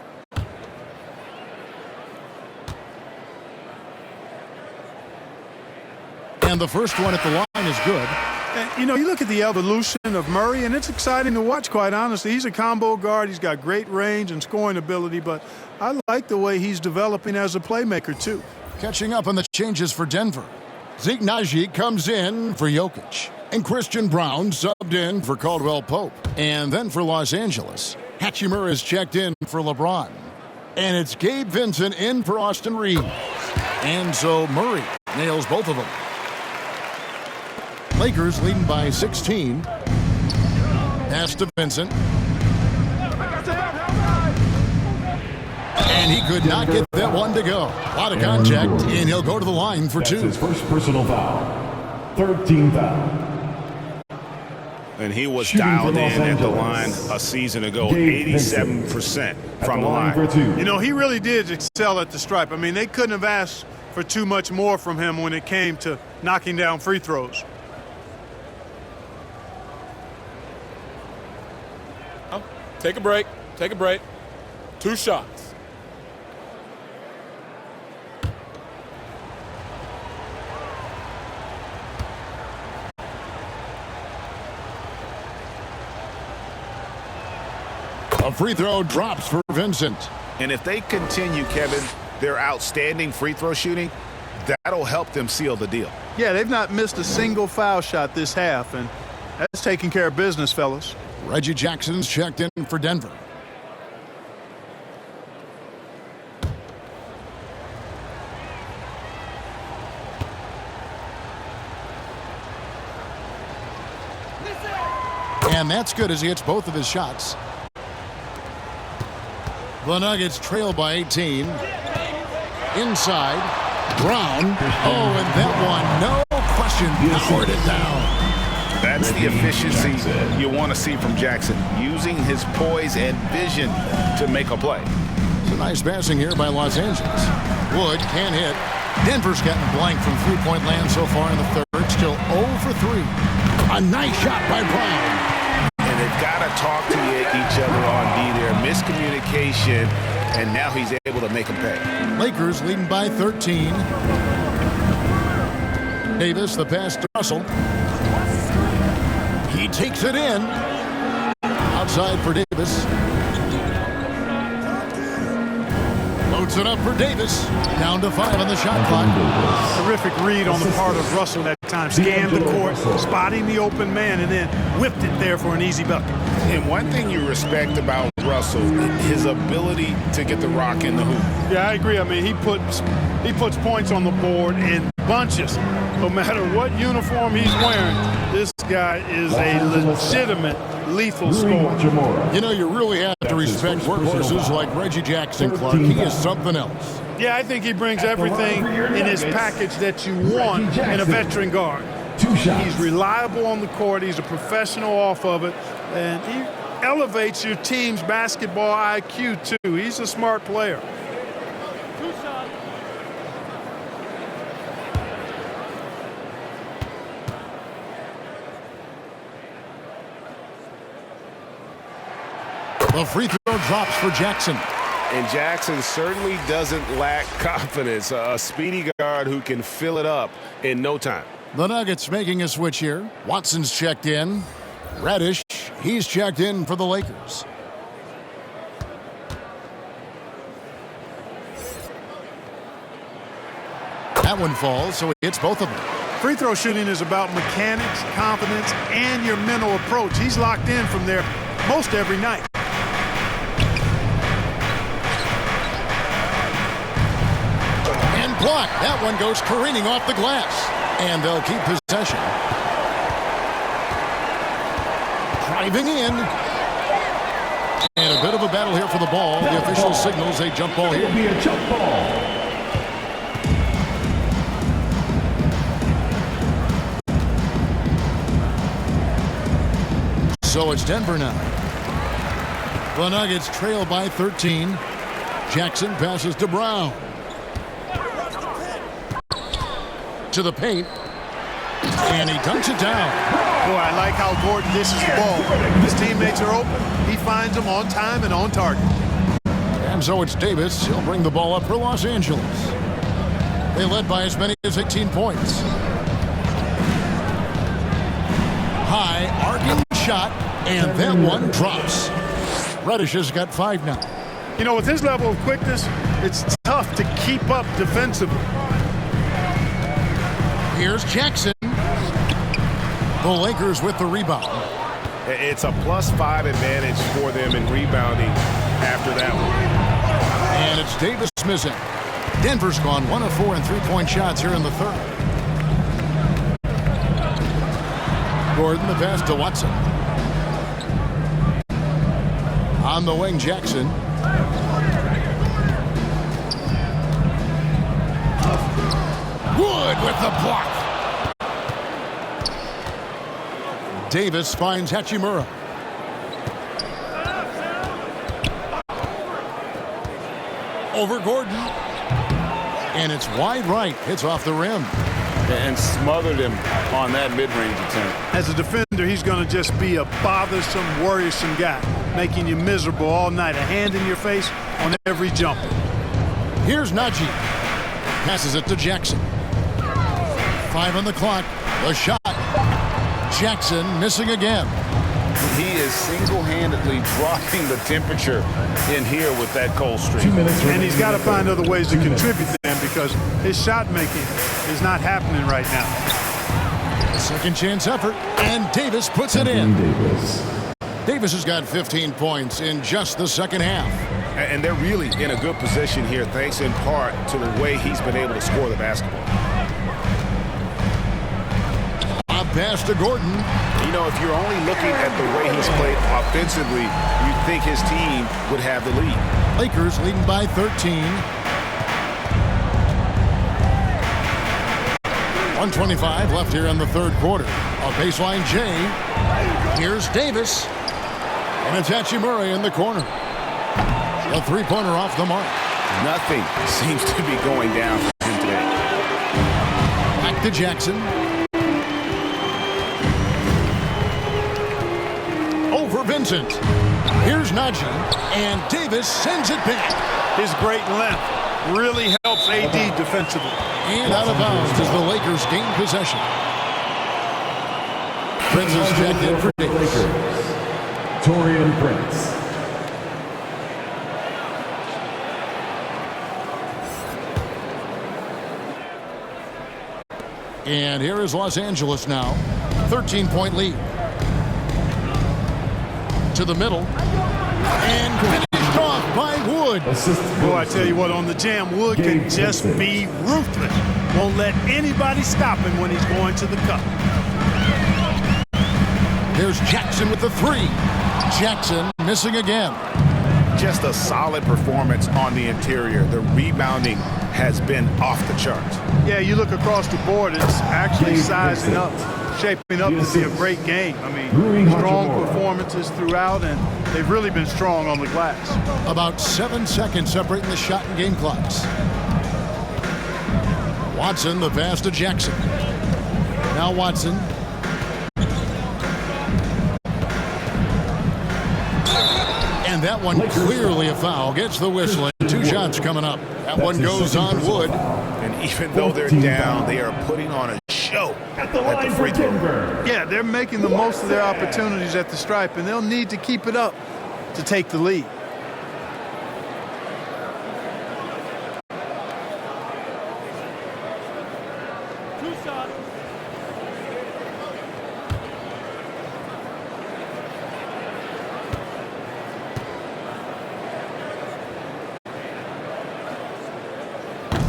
D: And the first one at the line is good.
F: And, you know, you look at the evolution of Murray, and it's exciting to watch, quite honestly. He's a combo guard. He's got great range and scoring ability, but I like the way he's developing as a playmaker, too.
D: Catching up on the changes for Denver. Zeke Naji comes in for Jokic. And Christian Brown subbed in for Caldwell Pope. And then for Los Angeles, Hachimura is checked in for LeBron. And it's Gabe Vincent in for Austin Reeves. And so Murray nails both of them. Lakers leading by 16. Pass to Vincent. And he could not get that one to go. A lot of contact, and he'll go to the line for 2.
C: His first personal foul. 13th foul.
G: And he was dialed in at the line a season ago, 87% from the line.
F: You know, he really did excel at the stripe. I mean, they couldn't have asked for too much more from him when it came to knocking down free throws.
I: Take a break. Take a break. 2 shots.
D: A free throw drops for Vincent.
G: And if they continue, Kevin, their outstanding free throw shooting, that'll help them seal the deal.
F: Yeah, they've not missed a single foul shot this half, and that's taking care of business, fellas.
D: Reggie Jackson's checked in for Denver. And that's good as he hits both of his shots. The Nuggets trail by 18. Inside. Brown. Oh, and that one, no question, powered it down.
E: That's the efficiency you want to see from Jackson, using his poise and vision to make a play.
D: It's a nice passing here by Los Angeles. Wood can't hit. Denver's gotten blank from three-point land so far in the third. Still 0 for 3. A nice shot by Brown.
G: And they've got to talk to each other on D there. Miscommunication, and now he's able to make a pay.
D: Lakers leading by 13. Davis, the pass to Russell. He takes it in. Outside for Davis. Loads it up for Davis. Down to 5 on the shot clock.
F: Terrific read on the part of Russell that time. Scanned the court, spotting the open man, and then whipped it there for an easy bucket.
E: And one thing you respect about Russell, his ability to get the rock in the hoop.
F: Yeah, I agree. I mean, he puts points on the board in bunches. No matter what uniform he's wearing, this guy is a legitimate lethal scorer.
D: You know, you really have to respect workhorses like Reggie Jackson, Clark. He is something else.
F: Yeah, I think he brings everything in his package that you want in a veteran guard. He's reliable on the court. He's a professional off of it. And elevates your team's basketball IQ, too. He's a smart player.
D: The free throw drops for Jackson.
G: And Jackson certainly doesn't lack confidence. A speedy guard who can fill it up in no time.
D: The Nuggets making a switch here. Watson's checked in. Reddish, he's checked in for the Lakers. That one falls, so it hits both of them.
F: Free throw shooting is about mechanics, confidence, and your mental approach. He's locked in from there most every night.
D: And blocked. That one goes careening off the glass. And they'll keep possession. Driving in. And a bit of a battle here for the ball. The official signals a jump ball here.
C: It'll be a jump ball.
D: So it's Denver now. The Nuggets trail by 13. Jackson passes to Brown. To the paint. And he dunks it down.
F: Boy, I like how Gordon dishes the ball. If his teammates are open, he finds them on time and on target.
D: And so it's Davis. He'll bring the ball up for Los Angeles. They led by as many as 18 points. High, arcing shot, and that one drops. Reddish has got 5 now.
F: You know, with his level of quickness, it's tough to keep up defensively.
D: Here's Jackson. The Lakers with the rebound.
G: It's a +5 advantage for them in rebounding after that one.
D: And it's Davis missing. Denver's gone 1 of 4 in three-point shots here in the third. Gordon, the pass to Watson. On the wing, Jackson. Wood with the block. Davis finds Hachimura. Over Gordon. And it's wide right. Hits off the rim.
E: And smothered him on that mid-range attempt.
F: As a defender, he's going to just be a bothersome, worrisome guy, making you miserable all night. A hand in your face on every jumper.
D: Here's Najee. Passes it to Jackson. 5 on the clock. The shot. Jackson missing again.
E: He is single-handedly dropping the temperature in here with that cold streak.
C: 2 minutes
F: And he's got to find other ways to contribute to them because his shot making is not happening right now.
D: Second chance effort, and Davis puts it in. Davis has got 15 points in just the second half.
G: And they're really in a good position here, thanks in part to the way he's been able to score the basketball.
D: A pass to Gordon.
G: You know, if you're only looking at the way he's played offensively, you'd think his team would have the lead.
D: Lakers leading by 13. 1:25 left here in the third quarter. A baseline J. Here's Davis. And it's Hachimura in the corner. A three-pointer off the mark.
E: Nothing seems to be going down for him today.
D: Back to Jackson. Over Vincent. Here's Najee. And Davis sends it back.
F: His great length really helps AD defensively.
D: And out of bounds as the Lakers gain possession. Prince is checked in for Davis.
C: Taurean Prince.
D: And here is Los Angeles now. 13-point lead. To the middle. And finished off by Wood.
F: Boy, I tell you what, on the jam, Wood can just be ruthless. Won't let anybody stop him when he's going to the cup.
D: There's Jackson with the three. Jackson missing again.
E: Just a solid performance on the interior. The rebounding has been off the charts.
F: Yeah, you look across the board, it's actually sizing up. shaping up to be a great game. I mean, strong performances throughout, and they've really been strong on the glass.
D: About 7 seconds separating the shot and game clocks. Watson, the pass to Jackson. Now Watson. And that one clearly a foul. Gets the whistle. 2 shots coming up. That one goes on Wood.
E: And even though they're down, they are putting on a show at the free throw.
F: Yeah, they're making the most of their opportunities at the stripe, and they'll need to keep it up to take the lead.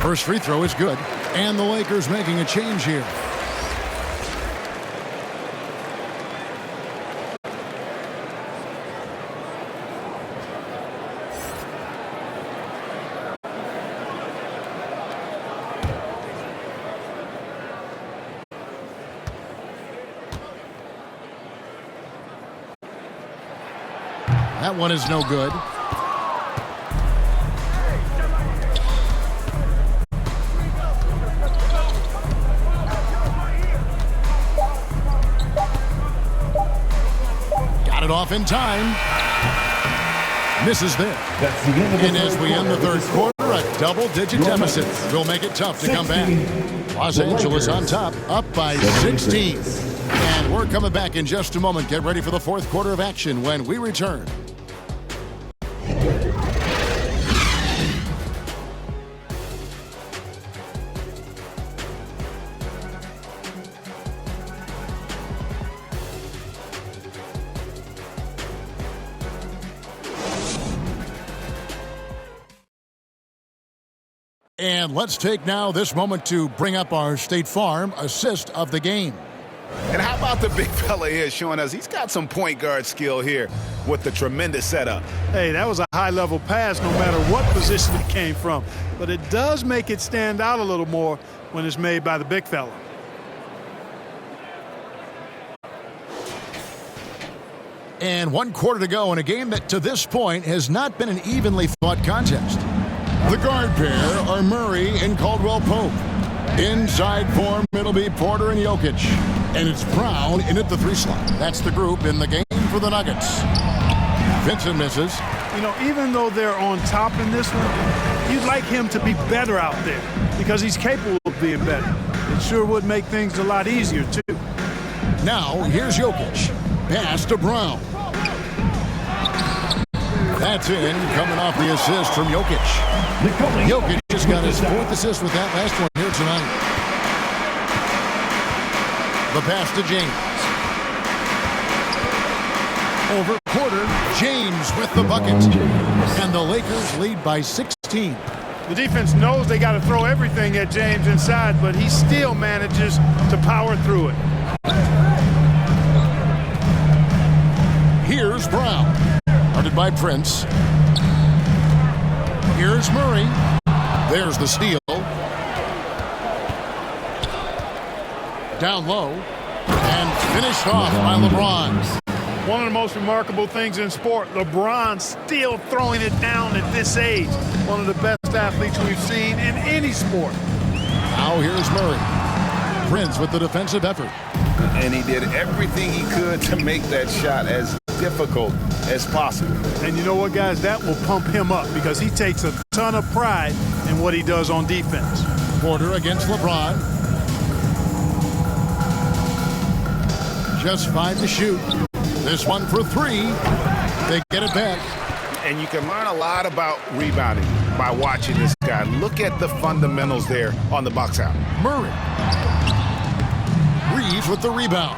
D: First free throw is good. And the Lakers making a change here. That one is no good. Got it off in time. Misses there. And as we end the third quarter, a double-digit deficit will make it tough to come back. Los Angeles on top, up by 16. And we're coming back in just a moment. Get ready for the fourth quarter of action when we return. And let's take now this moment to bring up our State Farm assist of the game.
E: And how about the big fella here showing us he's got some point guard skill here with the tremendous setup.
F: Hey, that was a high-level pass no matter what position it came from. But it does make it stand out a little more when it's made by the big fella.
D: And 1 quarter to go in a game that to this point has not been an evenly fought contest. The guard pair are Murray and Caldwell Pope. Inside form, it'll be Porter and Jokic. And it's Brown in at the 3 slot. That's the group in the game for the Nuggets. Vincent misses.
F: You know, even though they're on top in this one, you'd like him to be better out there because he's capable of being better. It sure would make things a lot easier, too.
D: Now, here's Jokic. Pass to Brown. That's in, coming off the assist from Jokic. Jokic just got his 4th assist with that last one here tonight. The pass to James. Over Porter. James with the bucket. And the Lakers lead by 16.
F: The defense knows they got to throw everything at James inside, but he still manages to power through it.
D: Here's Brown. Guarded by Prince. Here's Murray. There's the steal. Down low. And finished off by LeBron.
F: One of the most remarkable things in sport, LeBron still throwing it down at this age. One of the best athletes we've seen in any sport.
D: Now here's Murray. Prince with the defensive effort.
E: And he did everything he could to make that shot as difficult as possible.
F: And you know what, guys? That will pump him up because he takes a ton of pride in what he does on defense.
D: Porter against LeBron. Just 5 to shoot. This one for 3. They get it back.
E: And you can learn a lot about rebounding by watching this guy. Look at the fundamentals there on the box out.
D: Murray. Reeves with the rebound.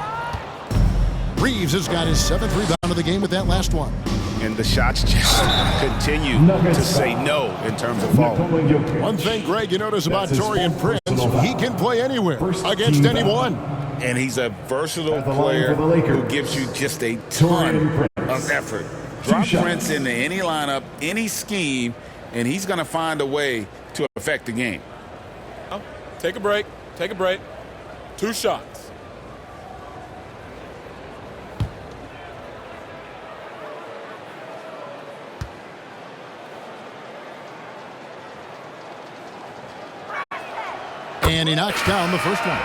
D: Reeves has got his 7th rebound of the game with that last one.
E: And the shots just continue to say no in terms of fall.
D: One thing, Greg, you notice about Taurean Prince, he can play anywhere against anyone.
E: And he's a versatile player who gives you just a ton of effort. Drop Prince into any lineup, any scheme, and he's going to find a way to affect the game.
O: Take a break. Take a break. 2 shots.
D: And he knocks down the first one.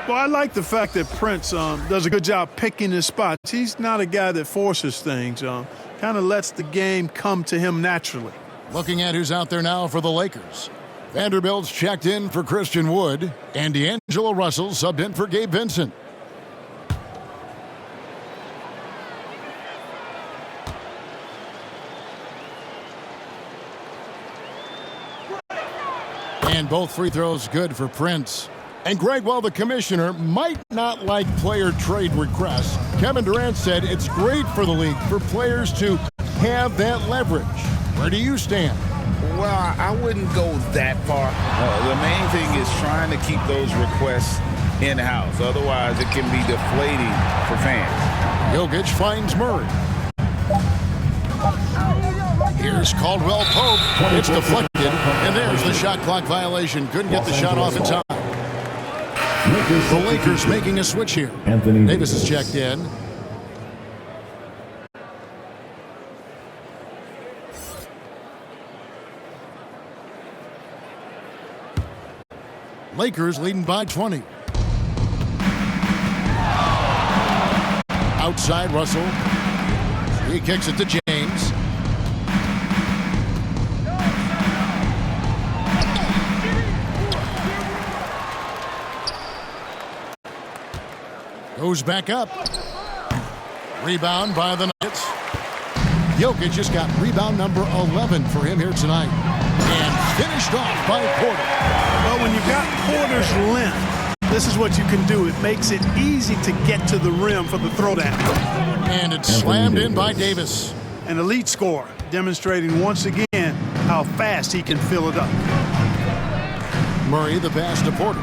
F: Well, I like the fact that Prince does a good job picking his spots. He's not a guy that forces things. Kind of lets the game come to him naturally.
D: Looking at who's out there now for the Lakers. Vanderbilt's checked in for Christian Wood, and D'Angelo Russell subbed in for Gabe Vincent. And both free throws good for Prince. And Greg, while the commissioner might not like player trade requests, Kevin Durant said it's great for the league for players to have that leverage. Where do you stand?
E: Well, I wouldn't go that far. The main thing is trying to keep those requests in-house. Otherwise, it can be deflating for fans.
D: Jokic finds Murray. Here's Caldwell Pope. It's deflected, and there's the shot clock violation. Couldn't get the shot off in time. The Lakers making a switch here.
C: Anthony
D: Davis is checked in. Lakers leading by 20. Outside Russell. He kicks it to James. Goes back up. Rebound by the Nuggets. Jokic just got rebound number 11 for him here tonight. And finished off by Porter.
F: Well, when you've got Porter's length, this is what you can do. It makes it easy to get to the rim for the throwdown.
D: And it's slammed in by Davis.
F: An elite scorer, demonstrating once again how fast he can fill it up.
D: Murray the pass to Porter.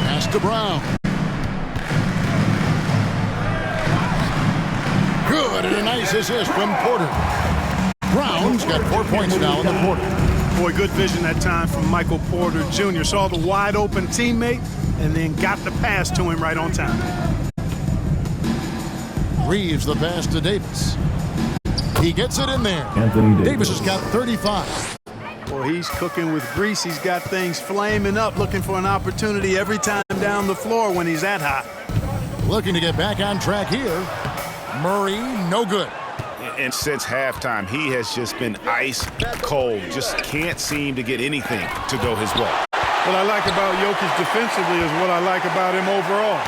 D: Pass to Brown. Good, and a nice assist from Porter. Brown's got 4 points now in the quarter.
F: Boy, good vision that time from Michael Porter Jr. Saw the wide open teammate and then got the pass to him right on time.
D: Reeves the pass to Davis. He gets it in there.
C: Anthony
D: Davis has got 35.
F: Boy, he's cooking with grease. He's got things flaming up, looking for an opportunity every time down the floor when he's that hot.
D: Looking to get back on track here. Murray, no good.
E: And since halftime, he has just been ice cold. Just can't seem to get anything to go his way.
F: What I like about Jokic defensively is what I like about him overall.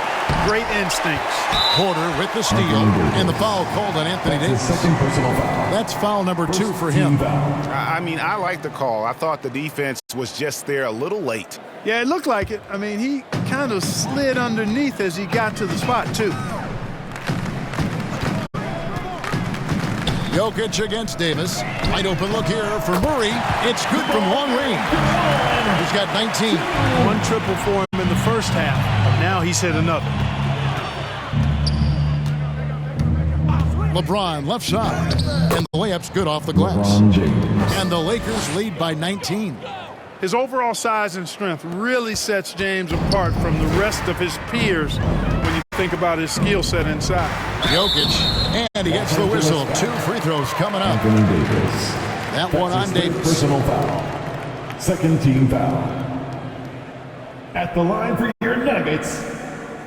F: Great instincts.
D: Porter with the steal, and the foul called on Anthony Davis.
C: second personal foul.
D: That's foul number 2 for him.
E: I mean, I like the call. I thought the defense was just there a little late.
F: Yeah, it looked like it. I mean, he kind of slid underneath as he got to the spot, too.
D: Jokic against Davis. Wide open look here for Murray. It's good from long range. He's got 19.
F: One triple for him in the first half. Now he's hit another.
D: LeBron left side. And the layup's good off the glass. And the Lakers lead by 19.
F: His overall size and strength really sets James apart from the rest of his peers when you think about his skill set inside.
D: Jokic, and he gets the whistle. 2 free throws coming up.
C: Anthony Davis.
D: That one on Davis.
C: Personal foul. Second team foul. At the line for your Nuggets,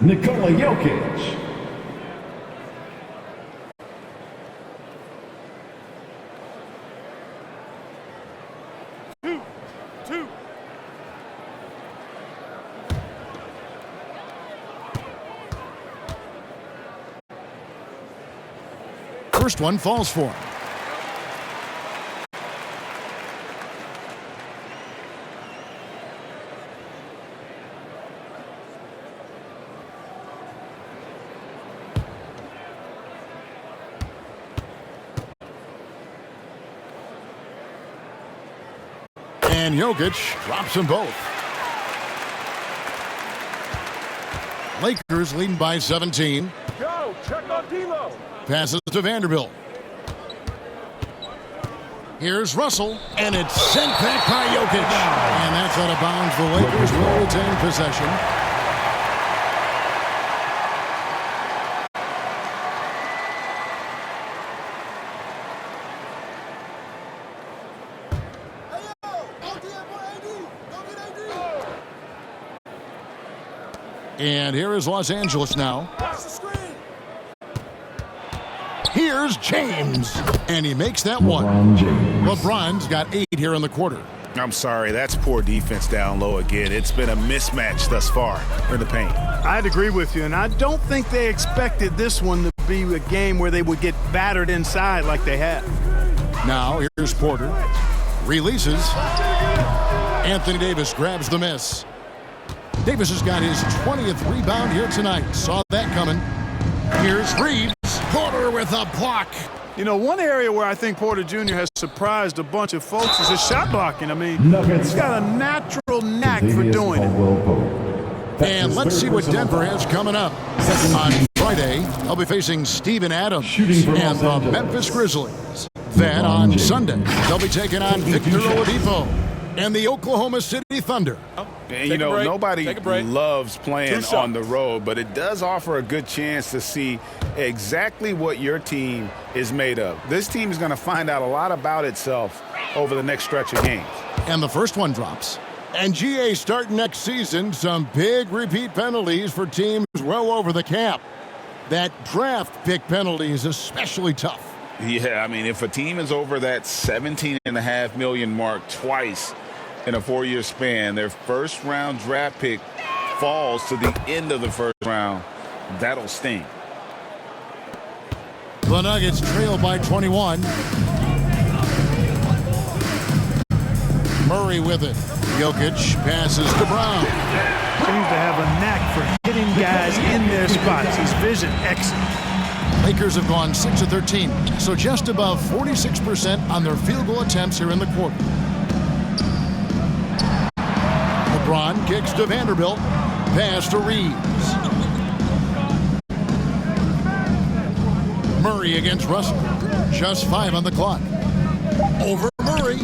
C: Nikola Jokic.
D: First one falls for him. And Jokic drops them both. Lakers leading by 17.
C: Go, check on D'Lo.
D: Passes to Vanderbilt. Here's Russell, and it's sent back by Jokic. And that's out of bounds. The Lakers will retain possession. And here is Los Angeles now. Here's James. And he makes that one. LeBron's got 8 here in the quarter.
E: I'm sorry, that's poor defense down low again. It's been a mismatch thus far in the paint.
F: I'd agree with you, and I don't think they expected this one to be a game where they would get battered inside like they have.
D: Now, here's Porter. Releases. Anthony Davis grabs the miss. Davis has got his 20th rebound here tonight. Saw that coming. Here's Reeves. Porter with a block.
F: You know, one area where I think Porter Jr. has surprised a bunch of folks is his shot blocking. I mean, he's got a natural knack for doing it.
D: And let's see what Denver has coming up. On Friday, they'll be facing Steven Adams and the Memphis Grizzlies. Then on Sunday, they'll be taking on Victor Oladipo and the Oklahoma City Thunder.
E: And, you know, nobody loves playing on the road, but it does offer a good chance to see exactly what your team is made of. This team is going to find out a lot about itself over the next stretch of games.
D: And the first one drops. And GA starting next season, some big repeat penalties for teams well over the cap. That draft pick penalty is especially tough.
E: Yeah, I mean, if a team is over that $17.5 million mark twice in a 4-year span, their first-round draft pick falls to the end of the first round, that'll sting.
D: The Nuggets trail by 21. Murray with it. Jokic passes to Brown.
F: Seems to have a knack for hitting guys in their spots. His vision excellent.
D: Lakers have gone 6 of 13, so just above 46% on their field goal attempts here in the quarter. LeBron kicks to Vanderbilt. Pass to Reeves. Murray against Russell. Just 5 on the clock. Over Murray.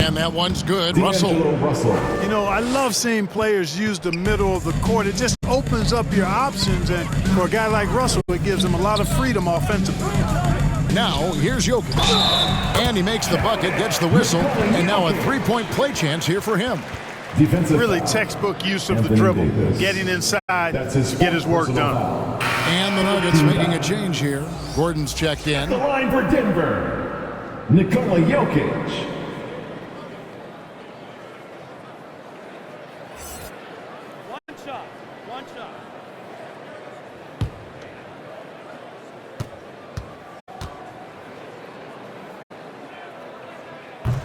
D: And that one's good. Russell.
F: You know, I love seeing players use the middle of the court. It just opens up your options, and for a guy like Russell, it gives him a lot of freedom offensively.
D: Now, here's Jokic. And he makes the bucket, gets the whistle, and now a 3-point play chance here for him.
F: Really textbook use of the dribble, getting inside to get his work done.
D: And the Nuggets making a change here. Gordon's checked in.
C: The line for Denver, Nikola Jokic.
O: One shot.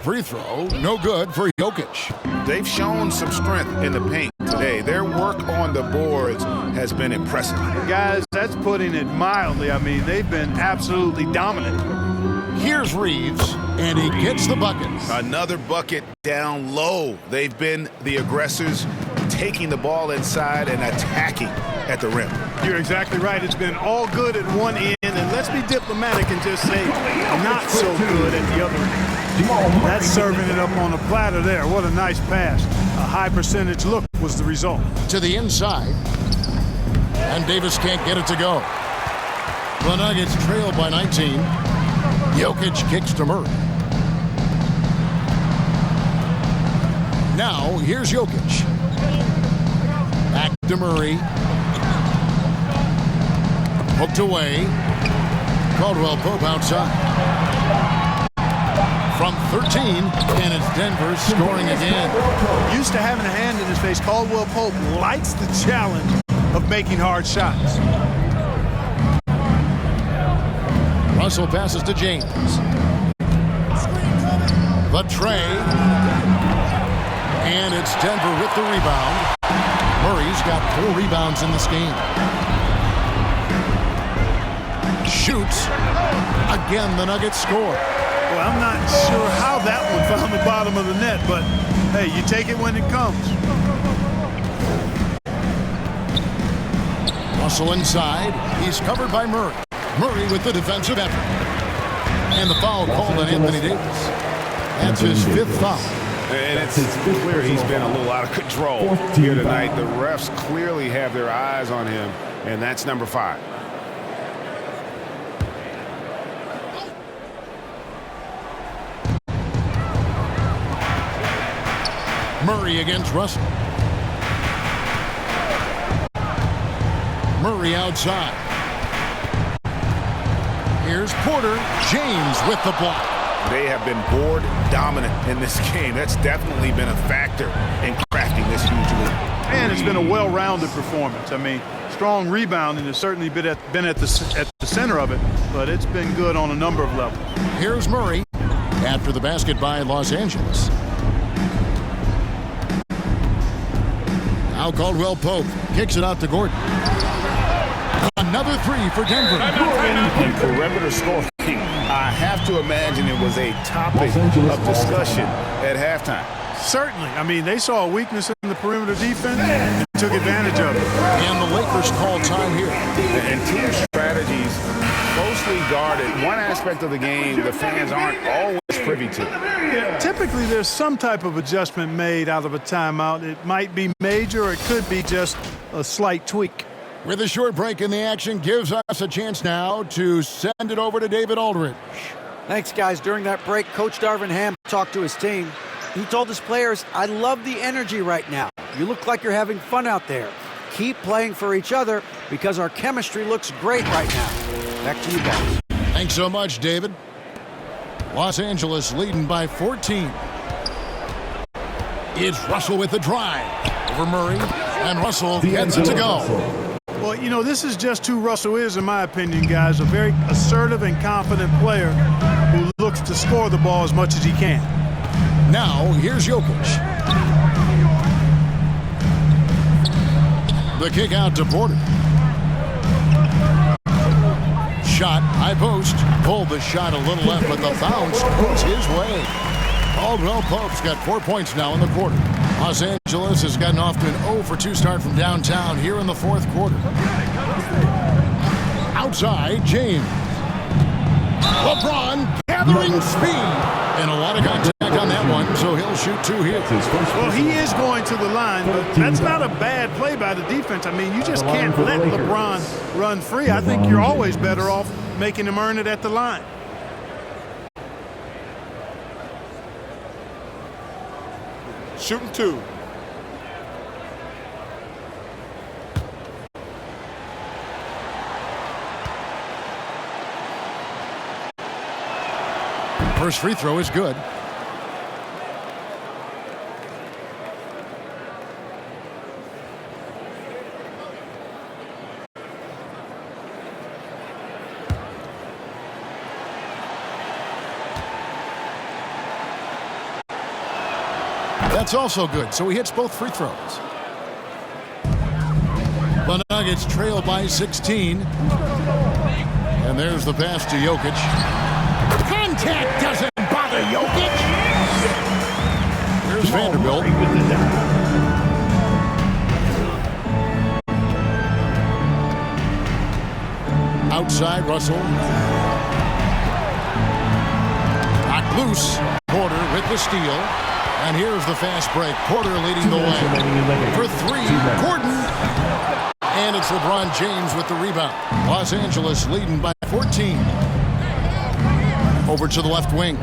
D: Free throw, no good for Jokic.
E: They've shown some strength in the paint today. Their work on the boards has been impressive.
F: Guys, that's putting it mildly. I mean, they've been absolutely dominant.
D: Here's Reeves, and he gets the bucket.
E: Another bucket down low. They've been the aggressors, taking the ball inside and attacking at the rim.
F: You're exactly right. It's been all good at one end, and let's be diplomatic and just say not so good at the other end. That's serving it up on a platter there. What a nice pass. A high percentage look was the result.
D: To the inside, and Davis can't get it to go. The Nuggets trail by 19. Jokic kicks to Murray. Now, here's Jokic. Back to Murray. Hooked away. Caldwell Pope outside. From 13, and it's Denver scoring again.
F: Used to having a hand in his face, Caldwell Pope likes the challenge of making hard shots.
D: Russell passes to James. The tray. And it's Denver with the rebound. Murray's got 4 rebounds in this game. Shoots. Again, the Nuggets score.
F: Well, I'm not sure how that one found the bottom of the net, but hey, you take it when it comes.
D: Russell inside. He's covered by Murray. Murray with the defensive effort. And the foul called on Anthony Davis. That's his 5th foul.
E: And it's clear he's been a little out of control here tonight. The refs clearly have their eyes on him, and that's number 5.
D: Murray against Russell. Murray outside. Here's Porter. James with the block.
E: They have been board dominant in this game. That's definitely been a factor in crafting this huge lead.
F: And it's been a well-rounded performance. I mean, strong rebounding has certainly been at the center of it, but it's been good on a number of levels.
D: Here's Murray after the basket by Los Angeles. Now Caldwell Pope kicks it out to Gordon. Another three for Denver.
E: And perimeter scoring, I have to imagine it was a topic of discussion at halftime.
F: Certainly. I mean, they saw a weakness in the perimeter defense and took advantage of it.
D: And the Lakers call time here.
E: And team strategies closely guarded. One aspect of the game the fans aren't always privy to.
F: Typically, there's some type of adjustment made out of a timeout. It might be major, or it could be just a slight tweak.
D: With a short break in the action, gives us a chance now to send it over to David Aldridge.
J: Thanks, guys. During that break, Coach Darvin Ham talked to his team. He told his players, I love the energy right now. You look like you're having fun out there. Keep playing for each other because our chemistry looks great right now. Back to you guys.
D: Thanks so much, David. Los Angeles leading by 14. It's Russell with the drive. Over Murray, and Russell gets it to go.
F: Well, you know, this is just who Russell is, in my opinion, guys. A very assertive and confident player who looks to score the ball as much as he can.
D: Now, here's Jokic. The kick out to Porter. Shot, high post. Pulled the shot a little left, but the bounce goes his way. Caldwell Pope's got 4 points now in the quarter. Los Angeles has gotten off to an 0-for-2 start from downtown here in the fourth quarter. Outside, James. LeBron gathering speed. And a lot of contact on that one, so he'll shoot two here.
F: Well, he is going to the line, but that's not a bad play by the defense. I mean, you just can't let LeBron run free. I think you're always better off making him earn it at the line.
I: Shooting two.
D: First free throw is good. That's also good, so he hits both free throws. The Nuggets trail by 16. And there's the pass to Jokic. Contact doesn't bother Jokic. Here's Vanderbilt. Outside, Russell. Knocked loose. Porter with the steal. And here's the fast break. Porter leading the way. For three, Gordon. And it's LeBron James with the rebound. Los Angeles leading by 14. Over to the left wing.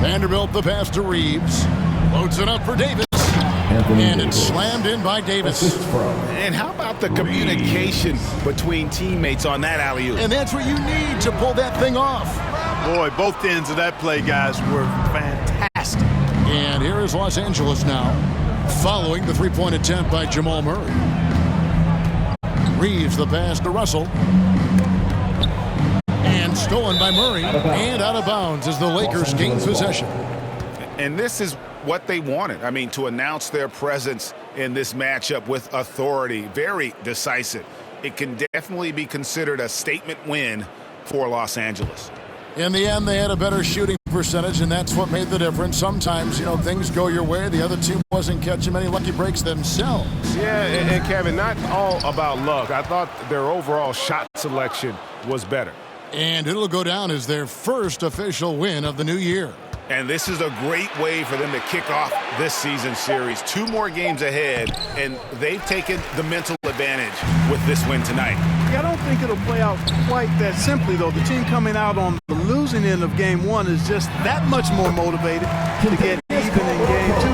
D: Vanderbilt the pass to Reeves. Loads it up for Davis. And it's slammed in by Davis.
E: And how about the communication between teammates on that alley-oop?
D: And that's what you need to pull that thing off.
F: Boy, both ends of that play, guys, were fantastic.
D: And here is Los Angeles now, following the three-point attempt by Jamal Murray. Reeves the pass to Russell. And stolen by Murray. And out of bounds as the Lakers gain possession.
E: And this is what they wanted. I mean, to announce their presence in this matchup with authority. Very decisive. It can definitely be considered a statement win for Los Angeles.
D: In the end, they had a better shooting percentage, and that's what made the difference. Sometimes, you know, things go your way. The other team wasn't catching many lucky breaks themselves.
G: Yeah, and Kevin, not all about luck. I thought their overall shot selection was better.
D: And it'll go down as their first official win of the new year.
E: And this is a great way for them to kick off this season series. 2 more games ahead, and they've taken the mental advantage with this win tonight.
F: Yeah, I don't think it'll play out quite that simply, though. The team coming out on the losing end of game 1 is just that much more motivated to get even in game 2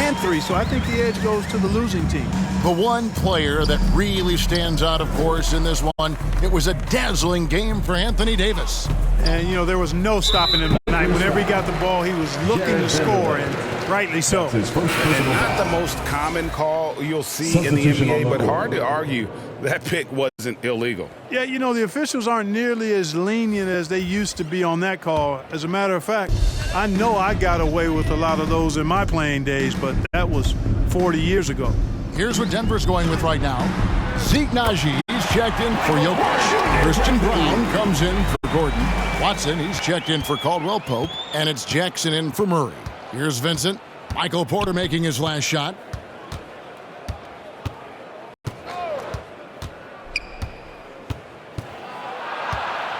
F: and 3 victory, so I think the edge goes to the losing team.
D: The one player that really stands out, of course, in this one, it was a dazzling game for Anthony Davis.
F: And, you know, there was no stopping him tonight. Whenever he got the ball, he was looking to score, and rightly so.
E: And not the most common call you'll see in the NBA, but hard to argue that pick wasn't illegal.
F: Yeah, you know, the officials aren't nearly as lenient as they used to be on that call. As a matter of fact, I know I got away with a lot of those in my playing days, but that was 40 years ago.
D: Here's what Denver's going with right now. Zeke Naji, he's checked in for Jokic. Christian Brown comes in for Gordon. Watson, he's checked in for Caldwell Pope. And it's Jackson in for Murray. Here's Vincent. Michael Porter making his last shot.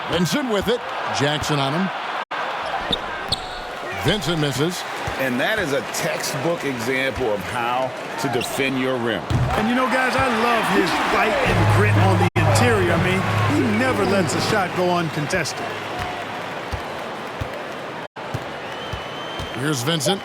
D: Vincent with it. Jackson on him. Vincent misses.
E: And that is a textbook example of how to defend your rim.
F: And you know, guys, I love his fight and grit on the interior. I mean, he never lets a shot go uncontested.
D: Here's Vincent.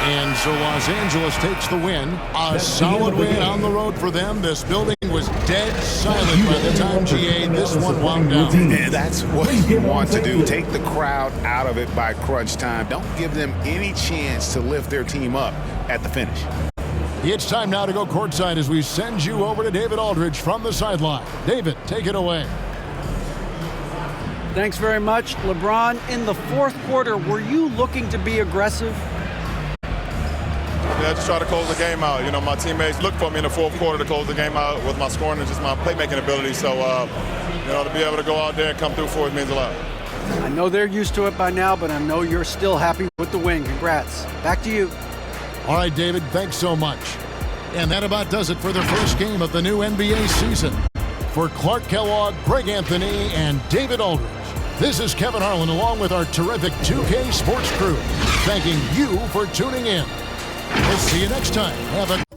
D: And so Los Angeles takes the win. A solid win on the road for them. This building was dead silent by the time GA this one wound down.
E: And that's what you want to do. Take the crowd out of it by crunch time. Don't give them any chance to lift their team up at the finish.
D: It's time now to go courtside as we send you over to David Aldridge from the sideline. David, take it away.
J: Thanks very much. LeBron, in the fourth quarter, were you looking to be aggressive?
O: Yeah, just try to close the game out. You know, my teammates looked for me in the fourth quarter to close the game out with my scoring and just my playmaking ability. So, you know, to be able to go out there and come through for it means a lot.
J: I know they're used to it by now, but I know you're still happy with the win. Congrats. Back to you.
D: All right, David, thanks so much. And that about does it for the first game of the new NBA season. For Clark Kellogg, Greg Anthony, and David Aldridge, this is Kevin Harlan along with our terrific 2K Sports crew, thanking you for tuning in. We'll see you next time. Have a